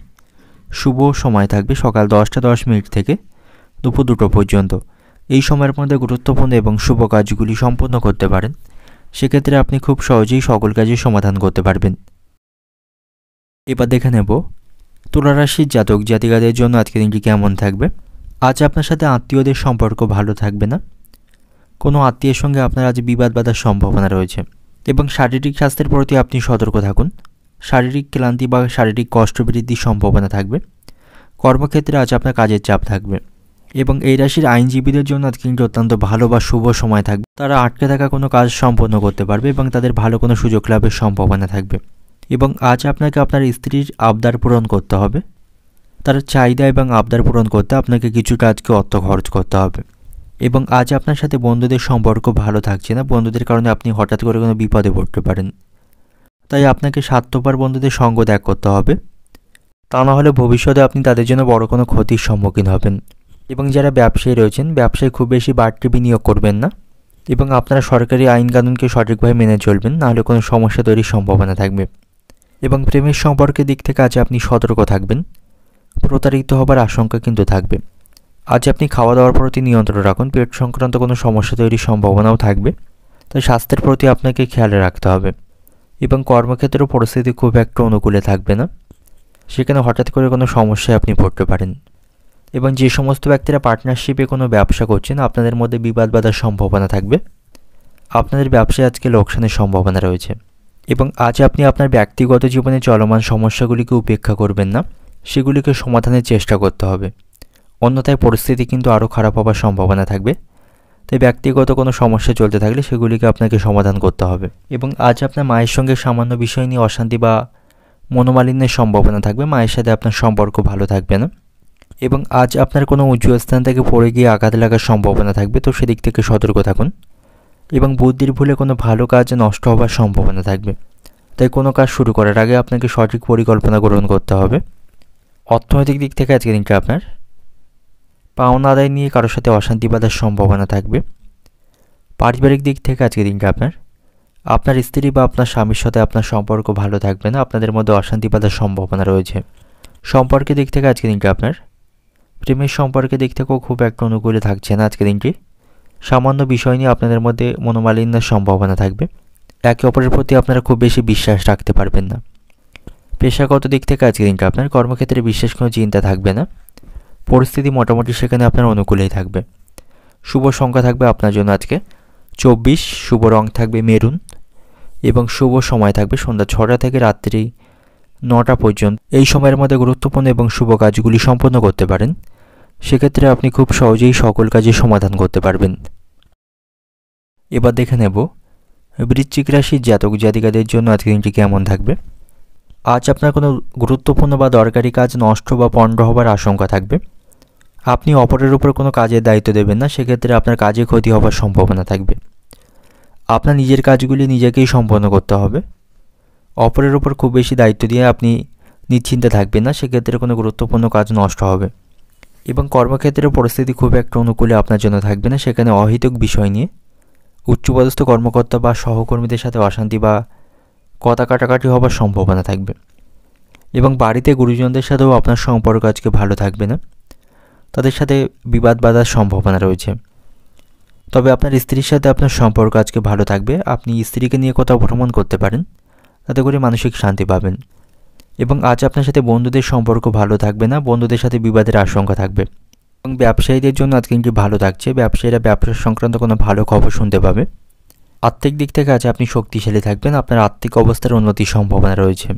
[SPEAKER 1] শুভ সময় থাকবে সকাল 10টা 10 মিনিট থেকে দুপুর 2টো পর্যন্ত। এই সময়ের মধ্যে গুরুত্বপূর্ণ এবং শুভ কাজগুলি সম্পন্ন করতে পারেন। সেক্ষেত্রে আপনি খুব সহজেই সকল কাজের সমাধান করতে পারবেন। এবার দেখে নেব তুলা রাশির জাতক জাতিকাদের জন্য আজকের দিনটি কেমন থাকবে। আজ আপনার সাথে আত্মীয়দের সম্পর্ক ভালো থাকবে না। কোনো আত্মীয়ের সঙ্গে আপনার আজ বিবাদ বাঁধার সম্ভাবনা রয়েছে। এবং শারীরিক স্বাস্থ্যের প্রতি আপনি সতর্ক থাকুন। শারীরিক ক্লান্তি বা শারীরিক কষ্ট বৃদ্ধির সম্ভাবনা থাকবে। কর্মক্ষেত্রে আজ আপনার কাজের চাপ থাকবে। এবং এই রাশির আইনজীবীদের জন্য আজ কিন্তু অত্যন্ত ভালো বা শুভ সময় থাকবে। তারা আটকে থাকা কোনো কাজ সম্পন্ন করতে পারবে এবং তাদের ভালো কোনো সুযোগ লাভের সম্ভাবনা থাকবে। এবং আজ আপনাকে আপনার স্ত্রীর আবদার পূরণ করতে হবে। তার চাহিদা এবং আবদার পূরণ করতে আপনাকে কিছুটা আজকে অর্থ খরচ করতে হবে। এবং আজ আপনার সাথে বন্ধুদের সম্পর্ক ভালো থাকছে না। বন্ধুদের কারণে আপনি হঠাৎ করে কোনো বিপদে পড়তে পারেন, তাই আপনাকে স্বার্থপর বন্ধুদের সঙ্গ ত্যাগ করতে হবে। তা না হলে ভবিষ্যতে আপনি তাদের জন্য বড় কোনো ক্ষতির সম্মুখীন হবেন। এবং যারা ব্যবসায়ী রয়েছেন, ব্যবসায় খুব বেশি বাড়তি বিনিয়োগ করবেন না। এবং আপনারা সরকারি আইন কানুনকে সঠিকভাবে মেনে চলবেন, নাহলে কোনো সমস্যা তৈরির সম্ভাবনা থাকবে। এবং প্রেমের সম্পর্কের দিক থেকে আজ আপনি সতর্ক থাকবেন। প্রতারিত হবার আশঙ্কা কিন্তু থাকবে। আজ আপনি খাওয়া দাওয়ার প্রতি নিয়ন্ত্রণ রাখুন। পেট সংক্রান্ত কোনো সমস্যা তৈরির সম্ভাবনাও থাকবে, তাই স্বাস্থ্যের প্রতি আপনাকে খেয়াল রাখতে হবে। এবং কর্মক্ষেত্রেও পরিস্থিতি খুব একটা অনুকূলে থাকবে না। সেখানে হঠাৎ করে কোনো সমস্যায় আপনি পড়তে পারেন। এবং যে সমস্ত ব্যক্তিরা পার্টনারশিপে কোনো ব্যবসা করছেন, আপনাদের মধ্যে বিবাদ বাঁধার সম্ভাবনা থাকবে। আপনাদের ব্যবসায় আজকে লোকসানের সম্ভাবনা রয়েছে। এবং আজ আপনি আপনার ব্যক্তিগত জীবনে চলমান সমস্যাগুলিকে উপেক্ষা করবেন না, সেগুলিকে সমাধানের চেষ্টা করতে হবে। অন্যথায় পরিস্থিতি কিন্তু আরও খারাপ হবার সম্ভাবনা থাকবে। তাই ব্যক্তিগত কোনো সমস্যা চলতে থাকলে সেগুলিকে আপনাকে সমাধান করতে হবে। এবং আজ আপনার মায়ের সঙ্গে সামান্য বিষয় নিয়ে অশান্তি বা মনোমালিন্যের সম্ভাবনা থাকবে। মায়ের সাথে আপনার সম্পর্ক ভালো থাকবে না। এবং আজ আপনার কোনো উঁচু স্থান থেকে পড়ে গিয়ে আঘাত লাগার সম্ভাবনা থাকবে, তো সেদিক থেকে সতর্ক থাকুন। এবং বুদ্ধির ভুলে কোনো ভালো কাজ নষ্ট হবার সম্ভাবনা থাকবে। তাই কোনো কাজ শুরু করার আগে আপনাকে সঠিক পরিকল্পনা গ্রহণ করতে হবে। অর্থনৈতিক দিক থেকে আজকের দিনটা আপনার পাওনা আদায় নিয়ে কারোর সাথে অশান্তি বাঁধার সম্ভাবনা থাকবে। পারিবারিক দিক থেকে আজকের দিনটা আপনার স্ত্রী বা আপনার স্বামীর সাথে আপনার সম্পর্ক ভালো থাকবে না। আপনাদের মধ্যে অশান্তি বাঁধার সম্ভাবনা রয়েছে। সম্পর্কের দিক থেকে আজকের দিনটা আপনার প্রেমের সম্পর্কের দিক থেকেও খুব একটা অনুকূলে থাকছে না আজকের দিনটি। সামান্য বিষয় নিয়ে আপনাদের মধ্যে মনোমালিন্যের সম্ভাবনা থাকবে। একে অপরের প্রতি আপনারা খুব বেশি বিশ্বাস রাখতে পারবেন না। পেশাগত দিক থেকে আজকের দিনটা আপনার কর্মক্ষেত্রে বিশেষ কোনো চিন্তা থাকবে না। পরিস্থিতি মোটামুটি সেখানে আপনার অনুকূলেই থাকবে। শুভ সংখ্যা থাকবে আপনার জন্য আজকে 24, শুভ রং থাকবে মেরুন এবং শুভ সময় থাকবে সন্ধ্যা 6টা থেকে রাত্রি 9টা পর্যন্ত। এই সময়ের মধ্যে গুরুত্বপূর্ণ এবং শুভ কাজগুলি সম্পন্ন করতে পারেন। সেক্ষেত্রে আপনি খুব সহজেই সকল কাজের সমাধান করতে পারবেন। এবার দেখে নেব বৃশ্চিক রাশির জাতক জাতিকাদের জন্য আজকের দিনটি কেমন থাকবে। আজ আপনার কোনো গুরুত্বপূর্ণ বা দরকারি কাজ নষ্ট বা পণ্ড হবার আশঙ্কা থাকবে। আপনি অপরের উপর কোনো কাজের দায়িত্ব দেবেন না, সেক্ষেত্রে আপনার কাজে ক্ষতি হবার সম্ভাবনা থাকবে। আপনার নিজের কাজগুলি নিজেকেই সম্পন্ন করতে হবে। অপরের উপর খুব বেশি দায়িত্ব দিয়ে আপনি নিশ্চিন্তে থাকবেন না, সেক্ষেত্রে কোনো গুরুত্বপূর্ণ কাজ নষ্ট হবে। এবং কর্মক্ষেত্রের পরিস্থিতি খুব একটা অনুকূলে আপনার জন্য থাকবে না, সেখানে অহেতুক বিষয় নিয়ে উচ্চপদস্থ কর্মকর্তা বা সহকর্মীদের সাথে অশান্তি বা কথা কাটাকাটি হবার সম্ভাবনা থাকবে। এবং বাড়িতে গুরুজনদের সাথেও আপনার সম্পর্ক আজকে ভালো থাকবে না, তাদের সাথে বিবাদ বাঁধার সম্ভাবনা রয়েছে। তবে আপনার স্ত্রীর সাথে আপনার সম্পর্ক আজকে ভালো থাকবে। আপনি স্ত্রীকে নিয়ে কোথাও ভ্রমণ করতে পারেন, তাতে করে মানসিক শান্তি পাবেন। এবং আজ আপনার সাথে বন্ধুদের সম্পর্ক ভালো থাকবে না, বন্ধুদের সাথে বিবাদের আশঙ্কা থাকবে। এবং ব্যবসায়ীদের জন্য আজকে দিনটি ভালো থাকছে। ব্যবসায়ীরা ব্যবসা সংক্রান্ত কোনো ভালো খবর শুনতে পাবে। আর্থিক দিক থেকে আজ আপনি শক্তিশালী থাকবেন, আপনার আর্থিক অবস্থার উন্নতির সম্ভাবনা রয়েছে।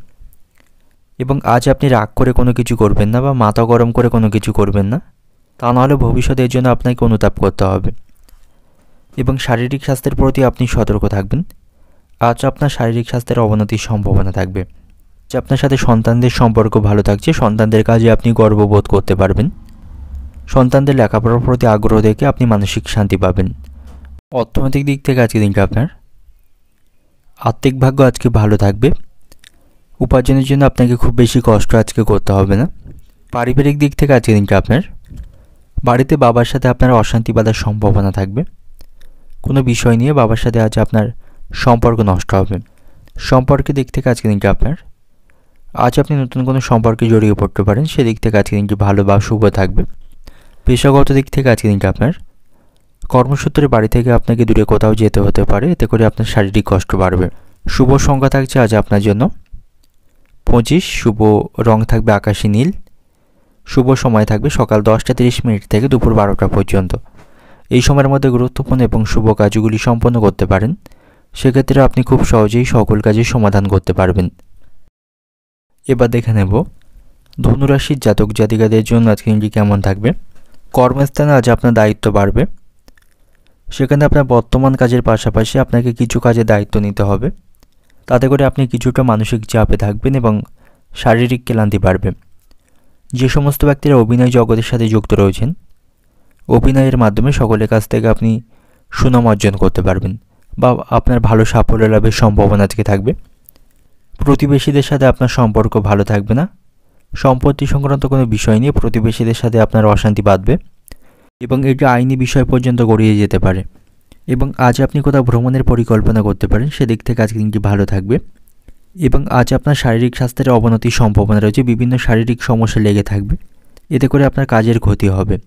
[SPEAKER 1] এবং আজ আপনি রাগ করে কোনো কিছু করবেন না বা মাথা গরম করে কোনো কিছু করবেন না, তা নাহলে ভবিষ্যতের জন্য আপনাকে অনুতাপ করতে হবে। এবং শারীরিক স্বাস্থ্যের প্রতি আপনি সতর্ক থাকবেন। আজ আপনার শারীরিক স্বাস্থ্যের অবনতির সম্ভাবনা থাকবে। আজ আপনার সাথে সন্তানদের সম্পর্ক ভালো থাকছে, সন্তানদের কাজে আপনি গর্ববোধ করতে পারবেন। সন্তানদের লেখাপড়ার প্রতি আগ্রহ দেখে আপনি মানসিক শান্তি পাবেন। অর্থনৈতিক দিক থেকে আজকে দিনটা আপনার আর্থিক ভাগ্য আজকে ভালো থাকবে। উপার্জনের জন্য আপনাকে খুব বেশি কষ্ট আজকে করতে হবে না। পারিবারিক দিক থেকে আজকে দিনটা আপনার বাড়িতে বাবার সাথে আপনার অশান্তি বাঁধার সম্ভাবনা থাকবে। কোনো বিষয় নিয়ে বাবার সাথে আজ আপনার সম্পর্ক নষ্ট হবে। সম্পর্কের দিক থেকে আজকে দিনটা আপনার আজ আপনি নতুন কোনো সম্পর্কে জড়িয়ে পড়তে পারেন, সেদিক থেকে আজকে দিনটি ভালো বা শুভ থাকবে। পেশাগত দিক থেকে আজকে দিনটা আপনার কর্মসূত্রে বাড়ি থেকে আপনাকে দূরে কোথাও যেতে হতে পারে, এতে করে আপনার শারীরিক কষ্ট বাড়বে। শুভ সংখ্যা থাকছে আজ আপনার জন্য 25, শুভ রং থাকবে আকাশী নীল, শুভ সময় থাকবে সকাল 10টা 30 থেকে দুপুর 12টা পর্যন্ত। এই সময়ের মধ্যে গুরুত্বপূর্ণ এবং শুভ কাজগুলি সম্পন্ন করতে পারেন। সেক্ষেত্রে আপনি খুব সহজেই সকল কাজের সমাধান করতে পারবেন। এবার দেখে নেব ধনুরাশির জাতক জাতিকাদের জন্য আজকে দিনটি কেমন থাকবে। কর্মস্থানে আজ আপনার দায়িত্ব বাড়বে। সেখানে আপনার বর্তমান কাজের পাশাপাশি আপনাকে কিছু কাজের দায়িত্ব নিতে হবে, তাতে করে আপনি কিছুটা মানসিক চাপে থাকবেন এবং শারীরিক ক্লান্তি বাড়বে। যে সমস্ত ব্যক্তিরা অভিনয় জগতের সাথে যুক্ত রয়েছেন, অভিনয়ের মাধ্যমে সকলের কাছ থেকে আপনি সুনাম অর্জন করতে পারবেন বা আপনার ভালো সাফল্য লাভের সম্ভাবনা আজকে থাকবে। প্রতিবেশীদের সাথে আপনার সম্পর্ক ভালো থাকবে না। সম্পত্তি সংক্রান্ত কোনো বিষয় নিয়ে প্রতিবেশীদের সাথে আপনার অশান্তি বাঁধবে এবং এটি আইনি বিষয় পর্যন্ত গড়িয়ে যেতে পারে। এবং আজ আপনি কোথাও ভ্রমণের পরিকল্পনা করতে পারেন, সেদিক থেকে আজকে দিনটি ভালো থাকবে। এবং আজ আপনার শারীরিক স্বাস্থ্যের অবনতির সম্ভাবনা রয়েছে, বিভিন্ন শারীরিক সমস্যা লেগে থাকবে, এতে করে আপনার কাজের ক্ষতি হবে।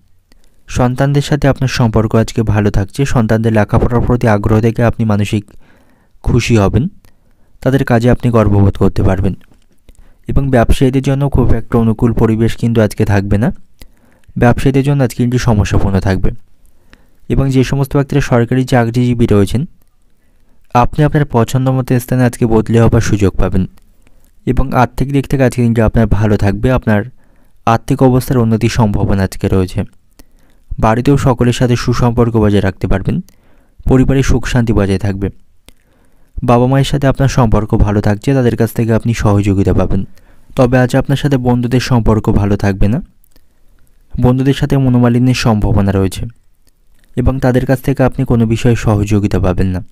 [SPEAKER 1] সন্তানদের সাথে আপনার সম্পর্ক আজকে ভালো থাকছে। সন্তানদের লেখাপড়ার প্রতি আগ্রহ দেখে আপনি মানসিক খুশি হবেন, তাদের কাজে আপনি গর্ববোধ করতে পারবেন। এবং ব্যবসায়ীদের জন্য খুব একটা অনুকূল পরিবেশ কিন্তু আজকে থাকবে না। ব্যবসায়ীদের জন্য আজকে কিন্তু সমস্যাপূর্ণ থাকবে। এবং যে সমস্ত ব্যক্তিরা সরকারি চাকরিজীবী রয়েছেন, আপনি আপনার পছন্দ মতো স্থানে আজকে বদলে হবার সুযোগ পাবেন। এবং আর্থিক দিক থেকে আজকে কিন্তু আপনার ভালো থাকবে। আপনার আর্থিক অবস্থার উন্নতির সম্ভাবনা আজকে রয়েছে। বাড়িতেও সকলের সাথে সুসম্পর্ক বজায় রাখতে পারবেন। পরিবারে সুখ শান্তি বজায় থাকবে। বাবা মায়ের সাথে আপনার সম্পর্ক ভালো থাকছে, তাদের কাছ থেকে আপনি সহযোগিতা পাবেন। তবে আজ আপনার সাথে বন্ধুদের সম্পর্ক ভালো থাকবে না। বন্ধুদের সাথে মনোমালিন্যের সম্ভাবনা রয়েছে এবং তাদের কাছ থেকে আপনি কোনো বিষয়ে সহযোগিতা পাবেন না।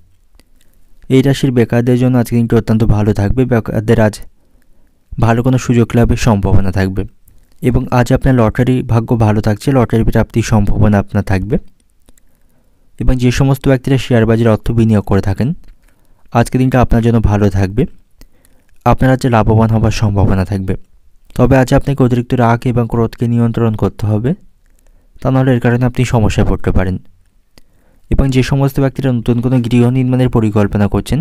[SPEAKER 1] এই রাশির বেকারদের জন্য আজকে দিনটি অত্যন্ত ভালো থাকবে। বেকারদের আজ ভালো কোনো সুযোগ লাভের সম্ভাবনা থাকবে। এবং আজ আপনার লটারি ভাগ্য ভালো থাকছে, লটারি প্রাপ্তির সম্ভাবনা আপনার থাকবে। এবং যে সমস্ত ব্যক্তিরা শেয়ার বাজারে অর্থ বিনিয়োগ করে থাকেন, আজকে দিনটা আপনার জন্য ভালো থাকবে। আপনার আজ লাভবান হবার সম্ভাবনা থাকবে। তবে আজ আপনাকে অতিরিক্ত রাগ এবং ক্রোধকে নিয়ন্ত্রণ করতে হবে, তা নাহলে এর কারণে আপনি সমস্যায় পড়তে পারেন। এবং যে সমস্ত ব্যক্তিরা নতুন কোনো গৃহ নির্মাণের পরিকল্পনা করছেন,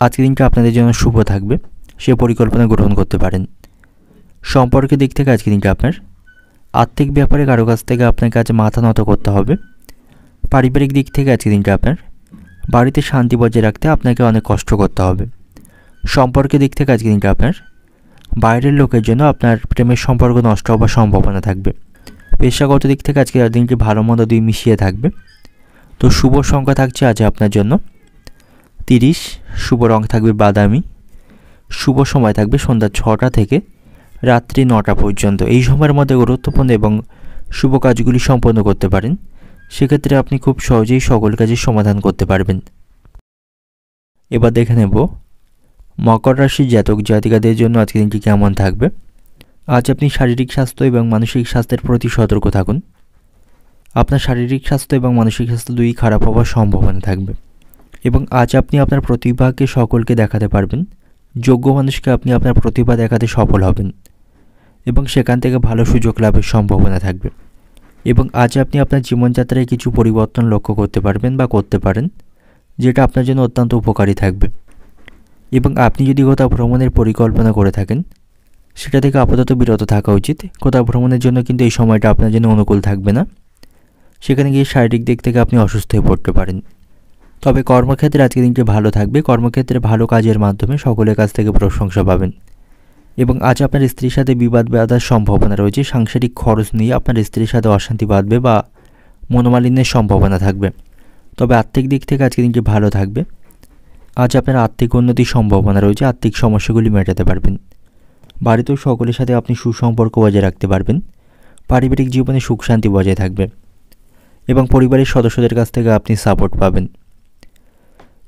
[SPEAKER 1] আজকের দিনটা আপনাদের জন্য শুভ থাকবে, সে পরিকল্পনা গ্রহণ করতে পারেন। সম্পর্কের দিক থেকে আজকের দিনটা আপনার আর্থিক ব্যাপারে কারো কাছ থেকে আপনাকে আজ মাথা নত করতে হবে। পারিবারিক দিক থেকে আজকের দিনটা আপনার বাড়িতে শান্তি বজায় রাখতে আপনাকে অনেক কষ্ট করতে হবে। সম্পর্কের দিক থেকে আজকের দিনটা আপনার বাইরের লোকের জন্য আপনার প্রেমের সম্পর্ক নষ্ট হওয়ার সম্ভাবনা থাকবে। পেশাগত দিক থেকে আজকে দিনটি ভালো মন্দ দুই মিশিয়ে থাকবে। তো শুভ সংখ্যা থাকছে আজ আপনার জন্য 30, শুভ রং থাকবে বাদামি, শুভ সময় থাকবে সন্ধ্যা 6টা থেকে রাত্রি 9টা পর্যন্ত। এই সময়ের মধ্যে গুরুত্বপূর্ণ এবং শুভ কাজগুলি সম্পন্ন করতে পারেন, সেক্ষেত্রে আপনি খুব সহজেই সকল কাজের সমাধান করতে পারবেন। এবার দেখে নেব মকর রাশির জাতক জাতিকাদের জন্য আজকের দিনটি কেমন থাকবে। আজ আপনি শারীরিক স্বাস্থ্য এবং মানসিক স্বাস্থ্যের প্রতি সতর্ক থাকুন। আপনার শারীরিক স্বাস্থ্য এবং মানসিক স্বাস্থ্য দুই খারাপ হওয়ার সম্ভাবনা থাকবে এবং আজ আপনি আপনার প্রতিভাকে সকলকে দেখাতে পারবেন। যোগ্য মানুষকে আপনি আপনার প্রতিভা দেখাতে সফল হবেন এবং সেখান থেকে ভালো সুযোগ লাভের সম্ভাবনা থাকবে এবং আজ আপনি আপনার জীবনযাত্রায় কিছু পরিবর্তন লক্ষ্য করতে পারবেন বা করতে পারেন, যেটা আপনার জন্য অত্যন্ত উপকারী থাকবে। এবং আপনি যদি কোথাও ভ্রমণের পরিকল্পনা করে থাকেন, সেটা থেকে আপাতত বিরত থাকা উচিত। কোথাও ভ্রমণের জন্য কিন্তু এই সময়টা আপনার জন্য অনুকূল থাকবে না, সেখানে গিয়ে শারীরিক দিক থেকে আপনি অসুস্থ হয়ে পড়তে পারেন। তবে কর্মক্ষেত্রে আজকের দিনটি ভালো থাকবে। কর্মক্ষেত্রে ভালো কাজের মাধ্যমে সকলের কাছ থেকে প্রশংসা পাবেন এবং আজ আপনার স্ত্রীর সাথে বিবাদ বাঁধার সম্ভাবনা রয়েছে। সাংসারিক খরচ নিয়ে আপনার স্ত্রীর সাথে অশান্তি বাঁধবে বা মনোমালিন্যের সম্ভাবনা থাকবে। তবে আর্থিক দিক থেকে আজকের দিনটি ভালো থাকবে। আজ আপনার আর্থিক উন্নতির সম্ভাবনা রয়েছে, আর্থিক সমস্যাগুলি মেটাতে পারবেন। বাড়িতেও সকলের সাথে আপনি সুসম্পর্ক বজায় রাখতে পারবেন। পারিবারিক জীবনে সুখ শান্তি বজায় থাকবে এবং পরিবারের সদস্যদের কাছ থেকে আপনি সাপোর্ট পাবেন।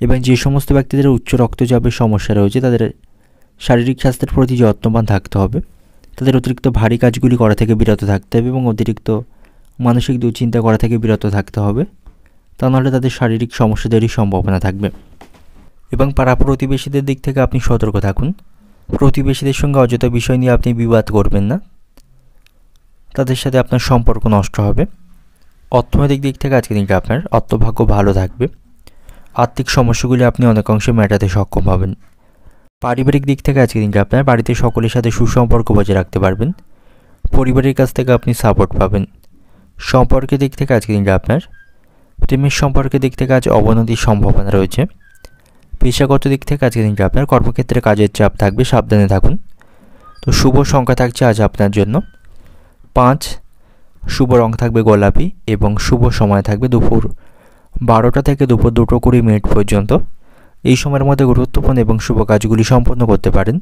[SPEAKER 1] এবং যে সমস্ত ব্যক্তিদের উচ্চ রক্তচাপের সমস্যা রয়েছে, তাদের শারীরিক স্বাস্থ্যের প্রতি যত্নবান থাকতে হবে। তাদের অতিরিক্ত ভারী কাজগুলি করা থেকে বিরত থাকতে হবে এবং অতিরিক্ত মানসিক দুশ্চিন্তা করা থেকে বিরত থাকতে হবে, তা নাহলে তাদের শারীরিক সমস্যা তৈরির সম্ভাবনা থাকবে। এবং পাড়া প্রতিবেশীদের দিক থেকে আপনি সতর্ক থাকুন। প্রতিবেশীদের সঙ্গে অযথা বিষয় নিয়ে আপনি বিবাদ করবেন না, তাদের সাথে আপনার সম্পর্ক নষ্ট হবে। অর্থনৈতিক দিক থেকে আজকের দিনটা আপনার অর্থভাগ্য ভালো থাকবে। আর্থিক সমস্যাগুলি আপনি অনেকাংশে মেটাতে সক্ষম হবেন। পারিবারিক দিক থেকে আজকের দিনটা আপনার বাড়িতে সকলের সাথে সুসম্পর্ক বজায় রাখতে পারবেন। পরিবারের কাছ থেকে আপনি সাপোর্ট পাবেন। সম্পর্কের দিক থেকে আজকের দিনটা আপনার প্রেমের সম্পর্কের দিক থেকে আজ অবনতির সম্ভাবনা রয়েছে। পেশাগত দিক থেকে আজকের দিনটা আপনার কর্মক্ষেত্রে কাজের চাপ থাকবে, সাবধানে থাকুন। তো শুভ সংখ্যা থাকছে আজ আপনার জন্য 5, শুভ রং থাকবে গোলাপি এবং শুভ সময় থাকবে দুপুর 12টা থেকে দুপুর 2:20 পর্যন্ত। এই সময়ের মধ্যে গুরুত্বপূর্ণ এবং শুভ কাজগুলি সম্পন্ন করতে পারেন,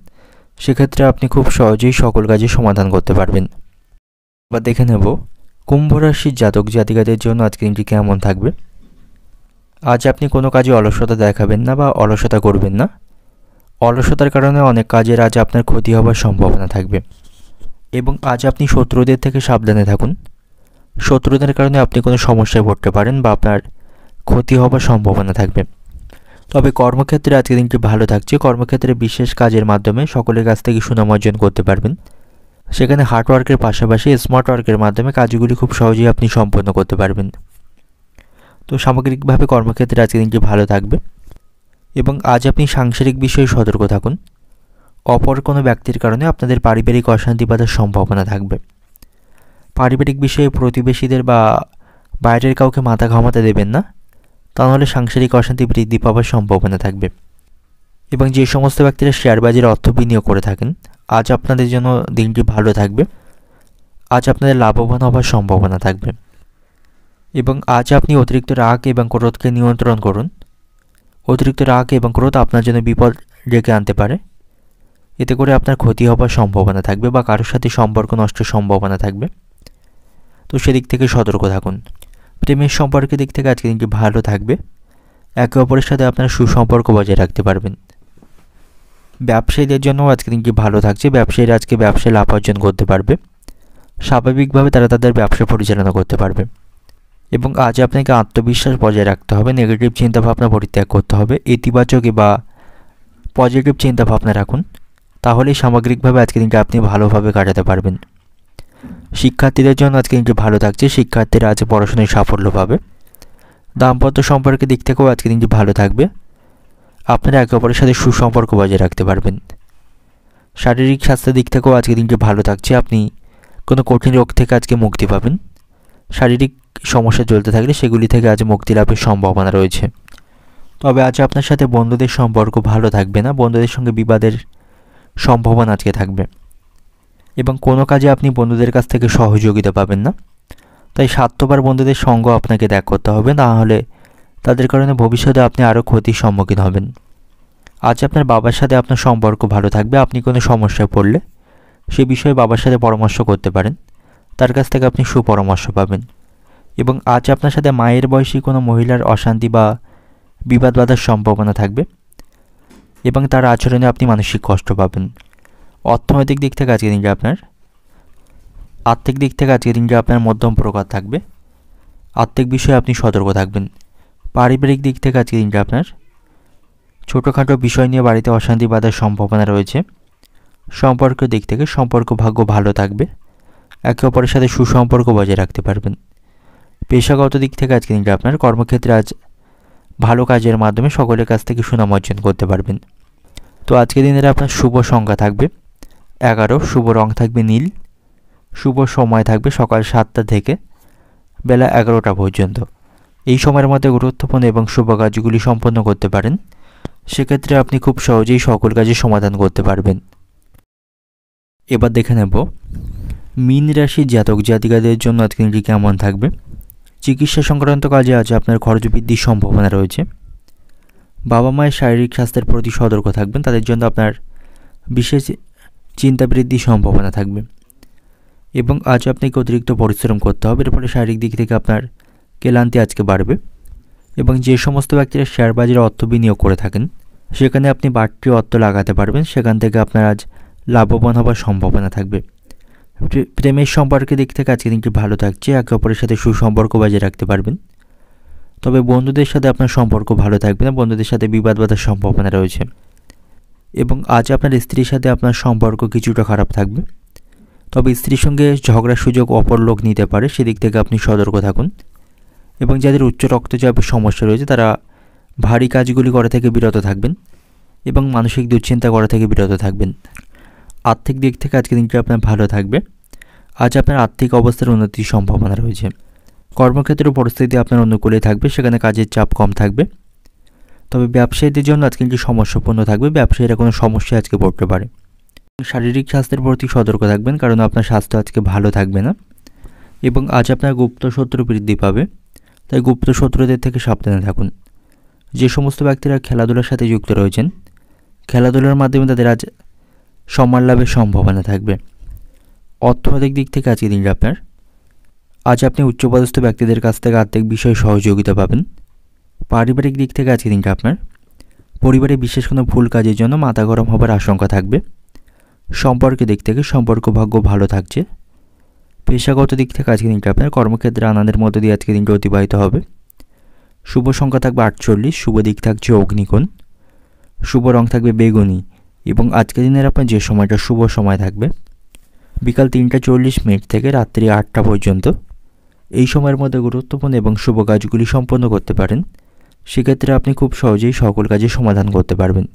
[SPEAKER 1] সেক্ষেত্রে আপনি খুব সহজেই সকল কাজের সমাধান করতে পারবেন। এবার দেখে নেব কুম্ভ রাশির জাতক জাতিকাদের জন্য আজকের দিনটি কেমন থাকবে। আজ আপনি কোনো কাজে অলসতা দেখাবেন না বা অলসতা করবেন না। অলসতার কারণে অনেক কাজের আজ আপনার ক্ষতি হওয়ার সম্ভাবনা থাকবে এবং আজ আপনি শত্রুদের থেকে সাবধানে থাকুন। শত্রুদের কারণে আপনি কোনো সমস্যায় পড়তে পারেন বা আপনার ক্ষতি হওয়ার সম্ভাবনা থাকবে। তবে কর্মক্ষেত্রে আজকের দিনটি ভালো থাকছে। কর্মক্ষেত্রে বিশেষ কাজের মাধ্যমে সকলের কাছ থেকে সুনাম অর্জন করতে পারবেন। সেখানে হার্ডওয়ার্কের পাশাপাশি স্মার্ট ওয়ার্কের মাধ্যমে কাজগুলি খুব সহজেই আপনি সম্পন্ন করতে পারবেন। তো সামগ্রিকভাবে কর্মক্ষেত্রে আজকের দিনটি ভালো থাকবে এবং আজ আপনি সাংসারিক বিষয়ে সতর্ক থাকুন। অপর কোনো ব্যক্তির কারণে আপনাদের পারিবারিক অশান্তি বাঁধার সম্ভাবনা থাকবে। পারিবারিক বিষয়ে প্রতিবেশীদের বা বাইরের কাউকে মাথা ঘামাতে দেবেন না, তা নাহলে সাংসারিক অশান্তি বৃদ্ধি পাওয়ার সম্ভাবনা থাকবে। এবং যে সমস্ত ব্যক্তিরা শেয়ার বাজারে অর্থ বিনিয়োগ করে থাকেন, আজ আপনাদের জন্য দিনটি ভালো থাকবে। আজ আপনাদের লাভবান হওয়ার সম্ভাবনা থাকবে এবং আজ আপনি অতিরিক্ত রাগ এবং ক্রোধকে নিয়ন্ত্রণ করুন। অতিরিক্ত রাগ এবং ক্রোধ আপনার জন্য বিপদ ডেকে আনতে পারে। এতে করে আপনার ক্ষতি হওয়ার সম্ভাবনা থাকবে বা কারোর সাথে সম্পর্ক নষ্টের সম্ভাবনা থাকবে। তো সেদিক থেকে সতর্ক থাকুন। প্রেমের সম্পর্কের দিক থেকে আজকে দিনটি ভালো থাকবে। একে অপরের সাথে আপনারা সুসম্পর্ক বজায় রাখতে পারবেন। ব্যবসায়ীদের জন্য আজকে দিনটি ভালো থাকছে। ব্যবসায়ীরা আজকে ব্যবসায় লাভ অর্জন করতে পারবে। স্বাভাবিকভাবে তারা তাদের ব্যবসা পরিচালনা করতে পারবে এবং আজ আপনাকে আত্মবিশ্বাস বজায় রাখতে হবে। নেগেটিভ চিন্তাভাবনা পরিত্যাগ করতে হবে। ইতিবাচক বা পজিটিভ চিন্তাভাবনা রাখুন, তাহলেই সামগ্রিকভাবে আজকে দিনটা আপনি ভালোভাবে কাটাতে পারবেন। শিক্ষার্থীদের জন্য আজকে দিনটি ভালো থাকছে। শিক্ষার্থীরা আজ পড়াশোনায় সাফল্য পাবে। দাম্পত্য সম্পর্কের দিক থেকেও আজকের দিনটি ভালো থাকবে। আপনারা একে অপরের সাথে সুসম্পর্ক বজায় রাখতে পারবেন। শারীরিক স্বাস্থ্যের দিক থেকেও আজকের দিনটি ভালো থাকছে। আপনি কোনো কঠিন রোগ থেকে আজকে মুক্তি পাবেন। শারীরিক সমস্যা চলতে থাকলে সেগুলি থেকে আজ মুক্তি লাভের সম্ভাবনা রয়েছে। তবে আজ আপনার সাথে বন্ধুদের সম্পর্ক ভালো থাকবে না। বন্ধুদের সঙ্গে বিবাদের সম্ভাবনা আজকে থাকবে এবং কোনো কাজে আপনি বন্ধুদের কাছ থেকে সহযোগিতা পাবেন না। তাই স্বার্থপর বন্ধুদের সঙ্গ আপনাকে ত্যাগ করতে হবে, না হলে তাদের কারণে ভবিষ্যতে আপনি আরও ক্ষতির সম্মুখীন হবেন। আজ আপনার বাবার সাথে আপনার সম্পর্ক ভালো থাকবে। আপনি কোনো সমস্যায় পড়লে সে বিষয়ে বাবার সাথে পরামর্শ করতে পারেন। তার কাছ থেকে আপনি সুপরামর্শ পাবেন। এবং আজ আপনার সাথে মায়ের বয়সী কোনো মহিলার অশান্তি বা বিবাদ বাঁধার সম্ভাবনা থাকবে এবং তার আচরণে আপনি মানসিক কষ্ট পাবেন। অর্থনৈতিক দিক থেকে আজকের দিনটা আপনার আর্থিক দিক থেকে আজকের দিনটা আপনার মধ্যম প্রকার থাকবে। আর্থিক বিষয়ে আপনি সতর্ক থাকবেন। পারিবারিক দিক থেকে আজকের দিনটা আপনার ছোটোখাটো বিষয় নিয়ে বাড়িতে অশান্তি বাঁধার সম্ভাবনা রয়েছে। সম্পর্কের দিক থেকে সম্পর্ক ভাগ্য ভালো থাকবে। একে অপরের সাথে সুসম্পর্ক বজায় রাখতে পারবেন। পেশাগত দিক থেকে আজকের দিনটা আপনার কর্মক্ষেত্রে আজ ভালো কাজের মাধ্যমে সকলের কাছ থেকে সুনাম অর্জন করতে পারবেন। তো আজকের দিনের আপনার শুভ সংখ্যা থাকবে 11, শুভ রং থাকবে নীল, শুভ সময় থাকবে সকাল 7টা থেকে বেলা 11টা পর্যন্ত। এই সময়ের মধ্যে গুরুত্বপূর্ণ এবং শুভ কাজগুলি সম্পন্ন করতে পারেন। সেক্ষেত্রে আপনি খুব সহজেই সকল কাজের সমাধান করতে পারবেন। এবার দেখে নেব মীন রাশির জাতক জাতিকাদের জন্য আজকের দিনটি কেমন থাকবে। চিকিৎসা সংক্রান্ত কাজে আজ আপনার খরচ বৃদ্ধির সম্ভাবনা রয়েছে। বাবা মায়ের শারীরিক স্বাস্থ্যের প্রতি সতর্ক থাকবেন। তাদের জন্য আপনার বিশেষ চিন্তা বৃদ্ধির সম্ভাবনা থাকবে এবং আজ আপনাকে অতিরিক্ত পরিশ্রম করতে হবে। এর ফলে শারীরিক দিক থেকে আপনার ক্লান্তি আজকে বাড়বে এবং যে সমস্ত ব্যক্তিরা শেয়ার বাজারে অর্থ বিনিয়োগ করে থাকেন সেখানে আপনি বাড়তি অর্থ লাগাতে পারবেন। সেখান থেকে আপনার আজ লাভবান হওয়ার সম্ভাবনা থাকবে। প্রেমের সম্পর্কের দিক থেকে আজকে দিনটি ভালো থাকছে। একে অপরের সাথে সুসম্পর্ক বজায় রাখতে পারবেন। তবে বন্ধুদের সাথে আপনার সম্পর্ক ভালো থাকবে না। বন্ধুদের সাথে বিবাদ বাঁধার সম্ভাবনা রয়েছে এবং আজ আপনার স্ত্রীর সাথে আপনার সম্পর্ক কিছুটা খারাপ থাকবে। তবে স্ত্রীর সঙ্গে ঝগড়ার সুযোগ অপর লোক নিতে পারে, সেদিক থেকে আপনি সতর্ক থাকুন। এবং যাদের উচ্চ রক্তচাপের সমস্যা রয়েছে তারা ভারী কাজগুলি করা থেকে বিরত থাকবেন এবং মানসিক দুশ্চিন্তা করা থেকে বিরত থাকবেন। আর্থিক দিক থেকে আজকের দিনটি আপনার ভালো থাকবে। আজ আপনার আর্থিক অবস্থার উন্নতির সম্ভাবনা রয়েছে। কর্মক্ষেত্রের পরিস্থিতি আপনার অনুকূলে থাকবে, সেখানে কাজের চাপ কম থাকবে। তবে ব্যবসায়ীদের জন্য আজকে একটি সমস্যাপূর্ণ থাকবে। ব্যবসায়ীরা কোনো সমস্যা আজকে পড়তে পারে। শারীরিক স্বাস্থ্যের প্রতি সতর্ক থাকবেন, কারণ আপনার স্বাস্থ্য আজকে ভালো থাকবে না এবং আজ আপনার গুপ্ত শত্রু বৃদ্ধি পাবে। তাই গুপ্ত শত্রুদের থেকে সাবধানে থাকুন। যে সমস্ত ব্যক্তিরা খেলাধুলার সাথে যুক্ত রয়েছেন, খেলাধুলার মাধ্যমে তাদের আজ সম্মান লাভের সম্ভাবনা থাকবে। অর্থনৈতিক দিক থেকে আজকের দিনটা আপনার আজ আপনি উচ্চপদস্থ ব্যক্তিদের কাছ থেকে আর্থিক বিষয়ে সহযোগিতা পাবেন। পারিবারিক দিক থেকে আজকের দিনটা আপনার পরিবারে বিশেষ কোনো ভুল কাজের জন্য মাথা গরম হবার আশঙ্কা থাকবে। সম্পর্কের দিক থেকে সম্পর্ক ভাগ্য ভালো থাকছে। পেশাগত দিক থেকে আজকের দিনটা আপনার কর্মক্ষেত্রে আনন্দের মধ্য দিয়ে আজকের দিনটা অতিবাহিত হবে। শুভ সংখ্যা থাকবে 48, শুভ দিক থাকছে অগ্নিকোণ, শুভ রং থাকবে বেগুনি এবং আজকের দিনের আপনার যে সময়টা শুভ সময় থাকবে বিকাল 3:40 থেকে রাত্রি 8টা পর্যন্ত। এই সময়ের মধ্যে গুরুত্বপূর্ণ এবং শুভ কাজগুলি সম্পন্ন করতে পারেন। সেক্ষেত্রে আপনি খুব সহজেই সকল কাজের সমাধান করতে পারবেন।